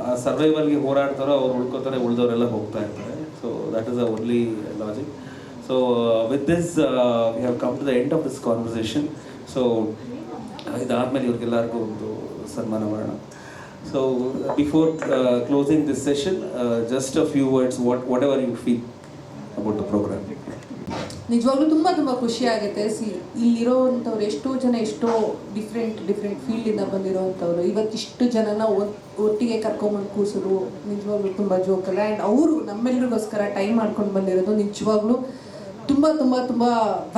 ಆ ಸರ್ವೈವಲ್ಗೆ ಹೋರಾಡ್ತಾರೋ ಅವ್ರು ಉಳ್ಕೋತಾರೆ, ಉಳಿದವರೆಲ್ಲ ಹೋಗ್ತಾ ಇರ್ತಾರೆ. So that is the only logic. So with this we have come to the end of this conversation. So ಇದಾದ್ಮೇಲೆ ಇವ್ರಿಗೆಲ್ಲರಿಗೂ ಒಂದು ಸನ್ಮಾನ ಮಾಡೋಣ. So before closing this session, just a few words, whatever you feel about the programme. ನಿಜವಾಗ್ಲೂ ತುಂಬ ಖುಷಿ ಆಗುತ್ತೆ. ಇಲ್ಲಿರೋವಂಥವ್ರು ಎಷ್ಟೋ ಜನ ಎಷ್ಟೋ ಡಿಫ್ರೆಂಟ್ ಫೀಲ್ಡಿಂದ ಬಂದಿರೋವಂಥವ್ರು ಇವತ್ತಿಷ್ಟು ಜನನ ಒಟ್ಟಿಗೆ ಕರ್ಕೊಂಬಂದು ಕೂರಿಸೋದು ನಿಜವಾಗ್ಲೂ ತುಂಬ ಜೋಕಲ್ಲ. ಆ್ಯಂಡ್ ಅವರು ನಮ್ಮೆಲ್ಲರಿಗೋಸ್ಕರ ಟೈಮ್ ಮಾಡ್ಕೊಂಡು ಬಂದಿರೋದು ನಿಜವಾಗ್ಲೂ ತುಂಬ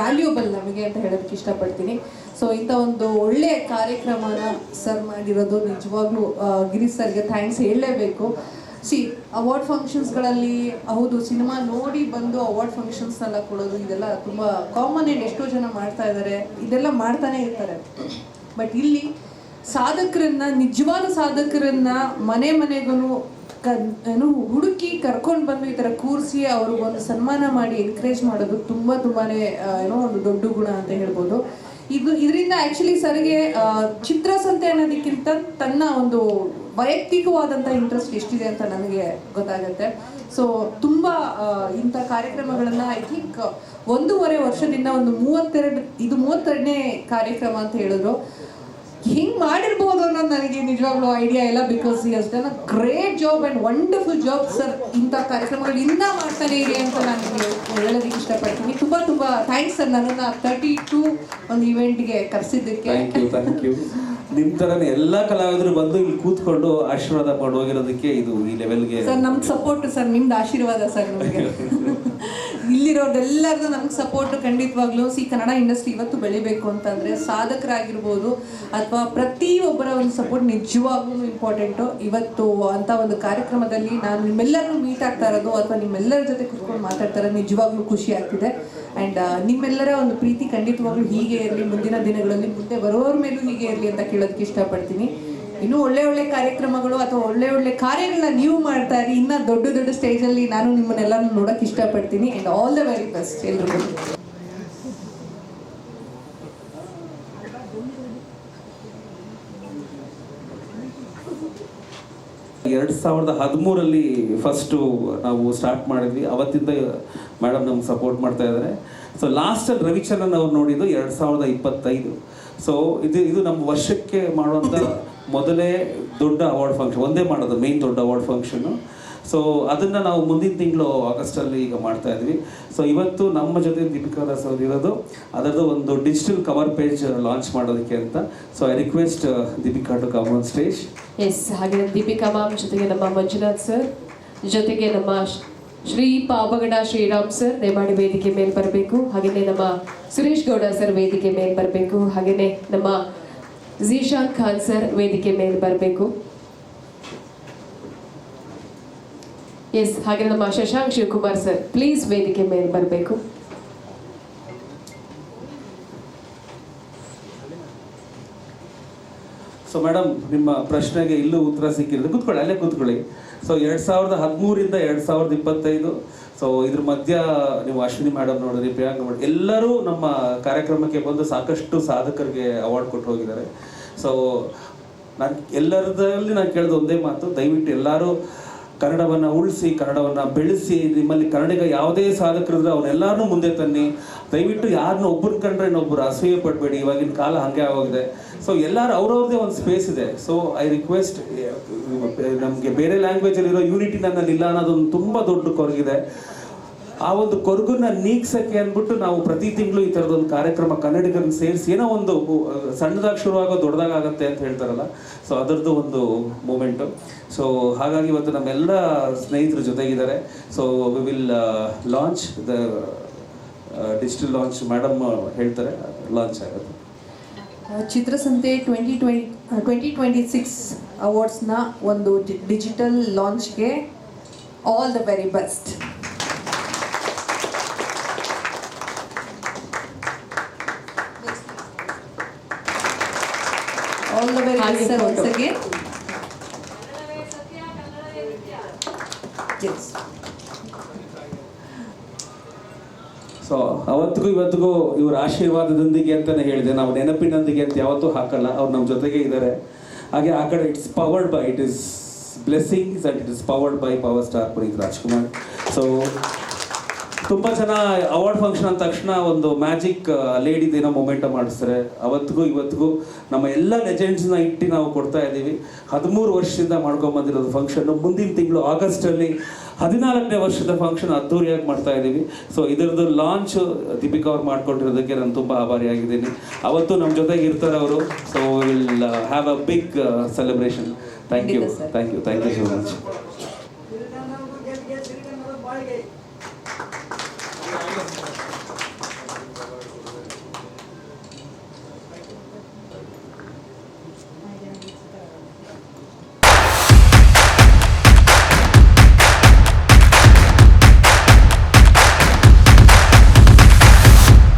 ವ್ಯಾಲ್ಯೂಬಲ್ ನಮಗೆ ಅಂತ ಹೇಳೋದಕ್ಕೆ ಇಷ್ಟಪಡ್ತೀನಿ. ಸೊ ಇಂಥ ಒಂದು ಒಳ್ಳೆಯ ಕಾರ್ಯಕ್ರಮನ ಸರ್ ಮಾಡಿರೋದು ನಿಜವಾಗ್ಲೂ ಗಿರೀಶ್ ಸರ್ಗೆ ಥ್ಯಾಂಕ್ಸ್ ಹೇಳಲೇಬೇಕು. ಅವಾರ್ಡ್ ಫಂಕ್ಷನ್ಸ್ಗಳಲ್ಲಿ ಹೌದು, ಸಿನಿಮಾ ನೋಡಿ ಬಂದು ಅವಾರ್ಡ್ ಫಂಕ್ಷನ್ಸ್ನೆಲ್ಲ ಕೊಡೋದು ಇದೆಲ್ಲ ತುಂಬ ಕಾಮನ್ ಆ್ಯಂಡ್ ಎಷ್ಟೋ ಜನ ಮಾಡ್ತಾ ಇದ್ದಾರೆ, ಇದೆಲ್ಲ ಮಾಡ್ತಾನೆ ಇರ್ತಾರೆ. ಬಟ್ ಇಲ್ಲಿ ಸಾಧಕರನ್ನ, ನಿಜವಾದ ಸಾಧಕರನ್ನ ಮನೆಗೂ ಹುಡುಕಿ ಕರ್ಕೊಂಡು ಬಂದು ಈ ಥರ ಕೂರಿಸಿ ಅವ್ರಿಗೊಂದು ಸನ್ಮಾನ ಮಾಡಿ ಎನ್ಕರೇಜ್ ಮಾಡೋದು ತುಂಬಾನೇ ಒಂದು ದೊಡ್ಡ ಗುಣ ಅಂತ ಹೇಳ್ಬೋದು. ಇದರಿಂದ ಆ್ಯಕ್ಚುಲಿ ಸರ್ಗೆ ಚಿತ್ರಸಂತೆ ಅನ್ನೋದಕ್ಕಿಂತ ತನ್ನ ಒಂದು ವೈಯಕ್ತಿಕವಾದಂಥ ಇಂಟ್ರೆಸ್ಟ್ ಎಷ್ಟಿದೆ ಅಂತ ನನಗೆ ಗೊತ್ತಾಗುತ್ತೆ. ಸೊ ತುಂಬ ಇಂಥ ಕಾರ್ಯಕ್ರಮಗಳನ್ನು ಐ ಥಿಂಕ್ 1.5 ವರ್ಷದಿಂದ ಒಂದು 32ನೇ ಕಾರ್ಯಕ್ರಮ ಅಂತ ಹೇಳಿದ್ರು. ಹಿಂಗೆ ಮಾಡಿರ್ಬೋದು ಅನ್ನೋದು ನನಗೆ ನಿಜವಾಗ್ಲೂ ಐಡಿಯಾ ಇಲ್ಲ. Because he has done a great job and wonderful job sir. ಇಂಥ ಕಾರ್ಯಕ್ರಮಗಳು ಇನ್ನೂ ಮಾಡ್ತಾನೆ ಇರಿ ಅಂತ ನಾನು ಹೇಳೋದಕ್ಕೆ ಇಷ್ಟಪಡ್ತೀನಿ. ತುಂಬ ಥ್ಯಾಂಕ್ಸ್ ಸರ್, ನನ್ನನ್ನು 32 ಒಂದು ಇವೆಂಟ್ಗೆ ಕರೆಸಿದ್ದಕ್ಕೆ. Thank you. ನಿಮ್ಮ ಥರನೇ ಎಲ್ಲ ಕಲಾವಿದರು ಬಂದು ಇಲ್ಲಿ ಕೂತ್ಕೊಂಡು ಆಶೀರ್ವಾದ ಮಾಡಿ ಹೋಗಿರೋದಕ್ಕೆ ಇದು ಈ ಲೆವೆಲ್ಗೆ ಸರ್ ನಮ್ಗೆ ಸಪೋರ್ಟ್ ಸರ್, ನಿಮ್ದು ಆಶೀರ್ವಾದ ಸರ್ ನಮಗೆ. ಇಲ್ಲಿರೋದೆಲ್ಲರದು ನಮ್ಗೆ ಸಪೋರ್ಟ್ ಖಂಡಿತವಾಗ್ಲೂ. ಕನ್ನಡ ಇಂಡಸ್ಟ್ರಿ ಇವತ್ತು ಬೆಳಿಬೇಕು ಅಂತಂದರೆ ಸಾಧಕರಾಗಿರ್ಬೋದು ಅಥವಾ ಪ್ರತಿಯೊಬ್ಬರ ಒಂದು ಸಪೋರ್ಟ್ ನಿಜವಾಗ್ಲೂ ಇಂಪಾರ್ಟೆಂಟು. ಇವತ್ತು ಅಂಥ ಒಂದು ಕಾರ್ಯಕ್ರಮದಲ್ಲಿ ನಾನು ನಿಮ್ಮೆಲ್ಲರನ್ನೂ ಮೀಟ್ ಆಗ್ತಾ ಇರೋದು ಅಥವಾ ನಿಮ್ಮೆಲ್ಲರ ಜೊತೆ ಕುತ್ಕೊಂಡು ಮಾತಾಡ್ತಾ ಇರೋದು ನಿಜವಾಗ್ಲೂ ಖುಷಿ ಆಗ್ತಿದೆ. ಆ್ಯಂಡ್ ನಿಮ್ಮೆಲ್ಲರ ಒಂದು ಪ್ರೀತಿ ಖಂಡಿತವಾಗ್ಲೂ ಹೀಗೆ ಇರಲಿ, ಮುಂದಿನ ದಿನಗಳಲ್ಲಿ ಮುಂದೆ ಬರೋರ ಮೇಲೂ ಹೀಗೆ ಇರಲಿ ಅಂತ ಕೇಳೋದಕ್ಕೆ ಇಷ್ಟಪಡ್ತೀನಿ. ಇನ್ನೂ ಒಳ್ಳೆ ಕಾರ್ಯಕ್ರಮಗಳು ಅಥವಾ ಒಳ್ಳೆ ಕಾರ್ಯಗಳನ್ನ ನೀವು ಮಾಡ್ತಾ ಇರಿ. ಇನ್ನೂ ದೊಡ್ಡ ಸ್ಟೇಜಲ್ಲಿ ನಾನು ನಿಮ್ಮನ್ನೆಲ್ಲರೂ ನೋಡೋಕೆ ಇಷ್ಟಪಡ್ತೀನಿ. And all the very best ಎಲ್ರಿಗೂ. 2013 ಫಸ್ಟು ನಾವು ಸ್ಟಾರ್ಟ್ ಮಾಡಿದ್ವಿ. ಅವತ್ತಿಂದ ಮೇಡಮ್ ನಮ್ಗೆ ಸಪೋರ್ಟ್ ಮಾಡ್ತಾ ಇದ್ದಾರೆ. ಸೊ ಲಾಸ್ಟಲ್ಲಿ ರವಿಚಂದ್ರನ್ ಅವ್ರು ನೋಡಿದ್ದು 2025. ಸೊ ಇದು ನಮ್ಮ ವರ್ಷಕ್ಕೆ ಮಾಡುವಂಥ ಮೊದಲೇ ದೊಡ್ಡ ಅವಾರ್ಡ್ ಫಂಕ್ಷನ್, ಒಂದೇ ಮಾಡೋದು ಮೇನ್ ದೊಡ್ಡ ಅವಾರ್ಡ್ ಫಂಕ್ಷನ್ನು. ಸೊ ಅದನ್ನು ನಾವು ಮುಂದಿನ ತಿಂಗಳು ಆಗಸ್ಟಲ್ಲಿ ಈಗ ಮಾಡ್ತಾ ಇದ್ವಿ. ಸೊ ಇವತ್ತು ನಮ್ಮ ಜೊತೆ ದೀಪಿಕಾ ದಾಸ್ ಅವರು ಇರೋದು, ಅದರದ್ದು ಒಂದು ಡಿಜಿಟಲ್ ಕವರ್ ಪೇಜ್ ಲಾಂಚ್ ಮಾಡೋದಕ್ಕೆ ಅಂತ. So I request Deepika to come on stage. Yes, ಹಾಗೆ ದೀಪಿಕಾ ಮ್ಯಾಮ್ ಜೊತೆಗೆ ನಮ್ಮ ಮಂಜುನಾಥ್ ಸರ್, ಜೊತೆಗೆ ನಮ್ಮ ಶ್ರೀ ಪಾವಗಡ ಶ್ರೀರಾಮ್ ಸರ್ ದಯಮಾಡಿ ವೇದಿಕೆ ಮೇಲೆ ಬರಬೇಕು. ಹಾಗೆಯೇ ನಮ್ಮ ಸುರೇಶ್ ಗೌಡ ಸರ್ ವೇದಿಕೆ ಮೇಲೆ ಬರಬೇಕು. ಹಾಗೆಯೇ ನಮ್ಮ ಝೀಶಾನ್ ಖಾನ್ ಸರ್ ವೇದಿಕೆ ಮೇಲೆ ಬರಬೇಕು. ಎಸ್, ಹಾಗೆ ನಮ್ಮ ಶಶಾಂಕ್ ಶಿವಕುಮಾರ್ ಸರ್ ಪ್ಲೀಸ್ ವೇದಿಕೆ ಮೇಲೆ ಬರಬೇಕು. ಸೊ ಮೇಡಮ್, ನಿಮ್ಮ ಪ್ರಶ್ನೆಗೆ ಇಲ್ಲೂ ಉತ್ತರ ಸಿಕ್ಕಿರೋದು. ಕೂತ್ಕೊಳ್ಳಿ, ಅಲ್ಲೇ ಕೂತ್ಕೊಳ್ಳಿ. ಸೊ 2013 2025, ಸೊ ಇದ್ರ ಮಧ್ಯ ನೀವು ಅಶ್ವಿನಿ ಮೇಡಮ್ ನೋಡಿದ್ರಿ, ಪ್ರಿಯಾಂಕ ಮೇಡಮ್, ಎಲ್ಲರೂ ನಮ್ಮ ಕಾರ್ಯಕ್ರಮಕ್ಕೆ ಬಂದು ಸಾಕಷ್ಟು ಸಾಧಕರಿಗೆ ಅವಾರ್ಡ್ ಕೊಟ್ಟು ಹೋಗಿದ್ದಾರೆ. ಸೊ ನಾನು ಎಲ್ಲರದಲ್ಲಿ ನಾನು ಕೇಳಿದ ಒಂದೇ ಮಾತು, ದಯವಿಟ್ಟು ಎಲ್ಲರೂ ಕನ್ನಡವನ್ನು ಉಳಿಸಿ, ಕನ್ನಡವನ್ನು ಬೆಳೆಸಿ. ನಿಮ್ಮಲ್ಲಿ ಕನ್ನಡಿಗ ಯಾವುದೇ ಸಾಧಕರಿದ್ರೆ ಅವನ್ನೆಲ್ಲರನ್ನೂ ಮುಂದೆ ತನ್ನಿ. ದಯವಿಟ್ಟು ಯಾರನ್ನ ಒಬ್ಬರು ಕಂಡ್ರೆ ಇನ್ನೊಬ್ಬರು ಅಸೂಯೆ ಪಡಬೇಡಿ. ಇವಾಗಿನ ಕಾಲ ಹಾಗೆ ಆಗೋಗಿದೆ. ಸೊ ಎಲ್ಲರೂ ಅವ್ರವ್ರದ್ದೇ ಒಂದು ಸ್ಪೇಸ್ ಇದೆ. ಸೊ ಐ ರಿಕ್ವೆಸ್ಟ್, ನಮಗೆ ಬೇರೆ ಲ್ಯಾಂಗ್ವೇಜಲ್ಲಿರೋ ಯೂನಿಟಿ ನನ್ನಲ್ಲಿ ಇಲ್ಲ ಅನ್ನೋದೊಂದು ತುಂಬ ದೊಡ್ಡ ಕೊರಗಿದೆ. ಆ ಒಂದು ಕೊರಗನ್ನ ನೀಗ್ಸಕ್ಕೆ ಅಂದ್ಬಿಟ್ಟು ನಾವು ಪ್ರತಿ ತಿಂಗಳು ಈ ಥರದೊಂದು ಕಾರ್ಯಕ್ರಮ ಕನ್ನಡಿಗರನ್ನ ಸೇರಿಸಿ ಏನೋ ಒಂದು ಸಣ್ಣದಾಗಿ ಶುರುವಾಗೋ ದೊಡ್ಡದಾಗತ್ತೆ ಅಂತ ಹೇಳ್ತಾರಲ್ಲ, ಸೊ ಅದರದ್ದು ಒಂದು ಮೂಮೆಂಟು. ಸೊ ಹಾಗಾಗಿ ಇವತ್ತು ನಮ್ಮೆಲ್ಲ ಸ್ನೇಹಿತರ ಜೊತೆಗಿದ್ದಾರೆ. So we will launch the digital launch. Madam ಹೇಳ್ತಾರೆ, ಲಾಂಚ್ ಆಗುತ್ತೆ. ಚಿತ್ರಸಂತೆ 2026 ಅವಾರ್ಡ್ಸ್ನ ಒಂದು ಡಿಜಿಟಲ್ ಲಾಂಚ್ಗೆ all the very best. All the very best, sir, once again. So ಅವತ್ತಿಗೂ ಇವತ್ತಿಗೂ ಇವ್ರ ಆಶೀರ್ವಾದದೊಂದಿಗೆ ಅಂತಲೇ ಹೇಳಿದೆ, ನಾವು ನೆನಪಿನೊಂದಿಗೆ ಅಂತ ಯಾವತ್ತೂ ಹಾಕಲ್ಲ, ಅವ್ರು ನಮ್ಮ ಜೊತೆಗೆ ಇದ್ದಾರೆ. ಹಾಗೆ ಆ ಕಡೆ it's powered by, it is blessings and it is powered by power star Puneeth Rajkumar. So ತುಂಬ ಜನ ಅವಾರ್ಡ್ ಫಂಕ್ಷನ್ ಅಂದ ತಕ್ಷಣ ಒಂದು ಮ್ಯಾಜಿಕ್ ಲೇಡಿದೇನೋ ಮೊಮೆಂಟ ಮಾಡಿಸ್ತಾರೆ. ಅವತ್ತಿಗೂ ಇವತ್ತಿಗೂ ನಮ್ಮ ಎಲ್ಲ ಲೆಜೆಂಡ್ಸ್ನ ಇಟ್ಟು ನಾವು ಕೊಡ್ತಾ ಇದ್ದೀವಿ. 13 ವರ್ಷದಿಂದ ಮಾಡ್ಕೊಂಬಂದಿರೋದು ಫಂಕ್ಷನ್ನು. ಮುಂದಿನ ತಿಂಗಳು ಆಗಸ್ಟಲ್ಲಿ 14ನೇ ವರ್ಷದ ಫಂಕ್ಷನ್ ಅದ್ದೂರಿಯಾಗಿ ಮಾಡ್ತಾ ಇದ್ದೀವಿ. ಸೊ ಇದರದ್ದು ಲಾಂಚ್ ದೀಪಿಕಾ ಅವ್ರು ಮಾಡ್ಕೊಟ್ಟಿರೋದಕ್ಕೆ ನಾನು ತುಂಬ ಆಭಾರಿಯಾಗಿದ್ದೀನಿ. ಅವತ್ತು ನಮ್ಮ ಜೊತೆಗೆ ಇರ್ತಾರೆ ಅವರು. So will have a big celebration. Thank you so much.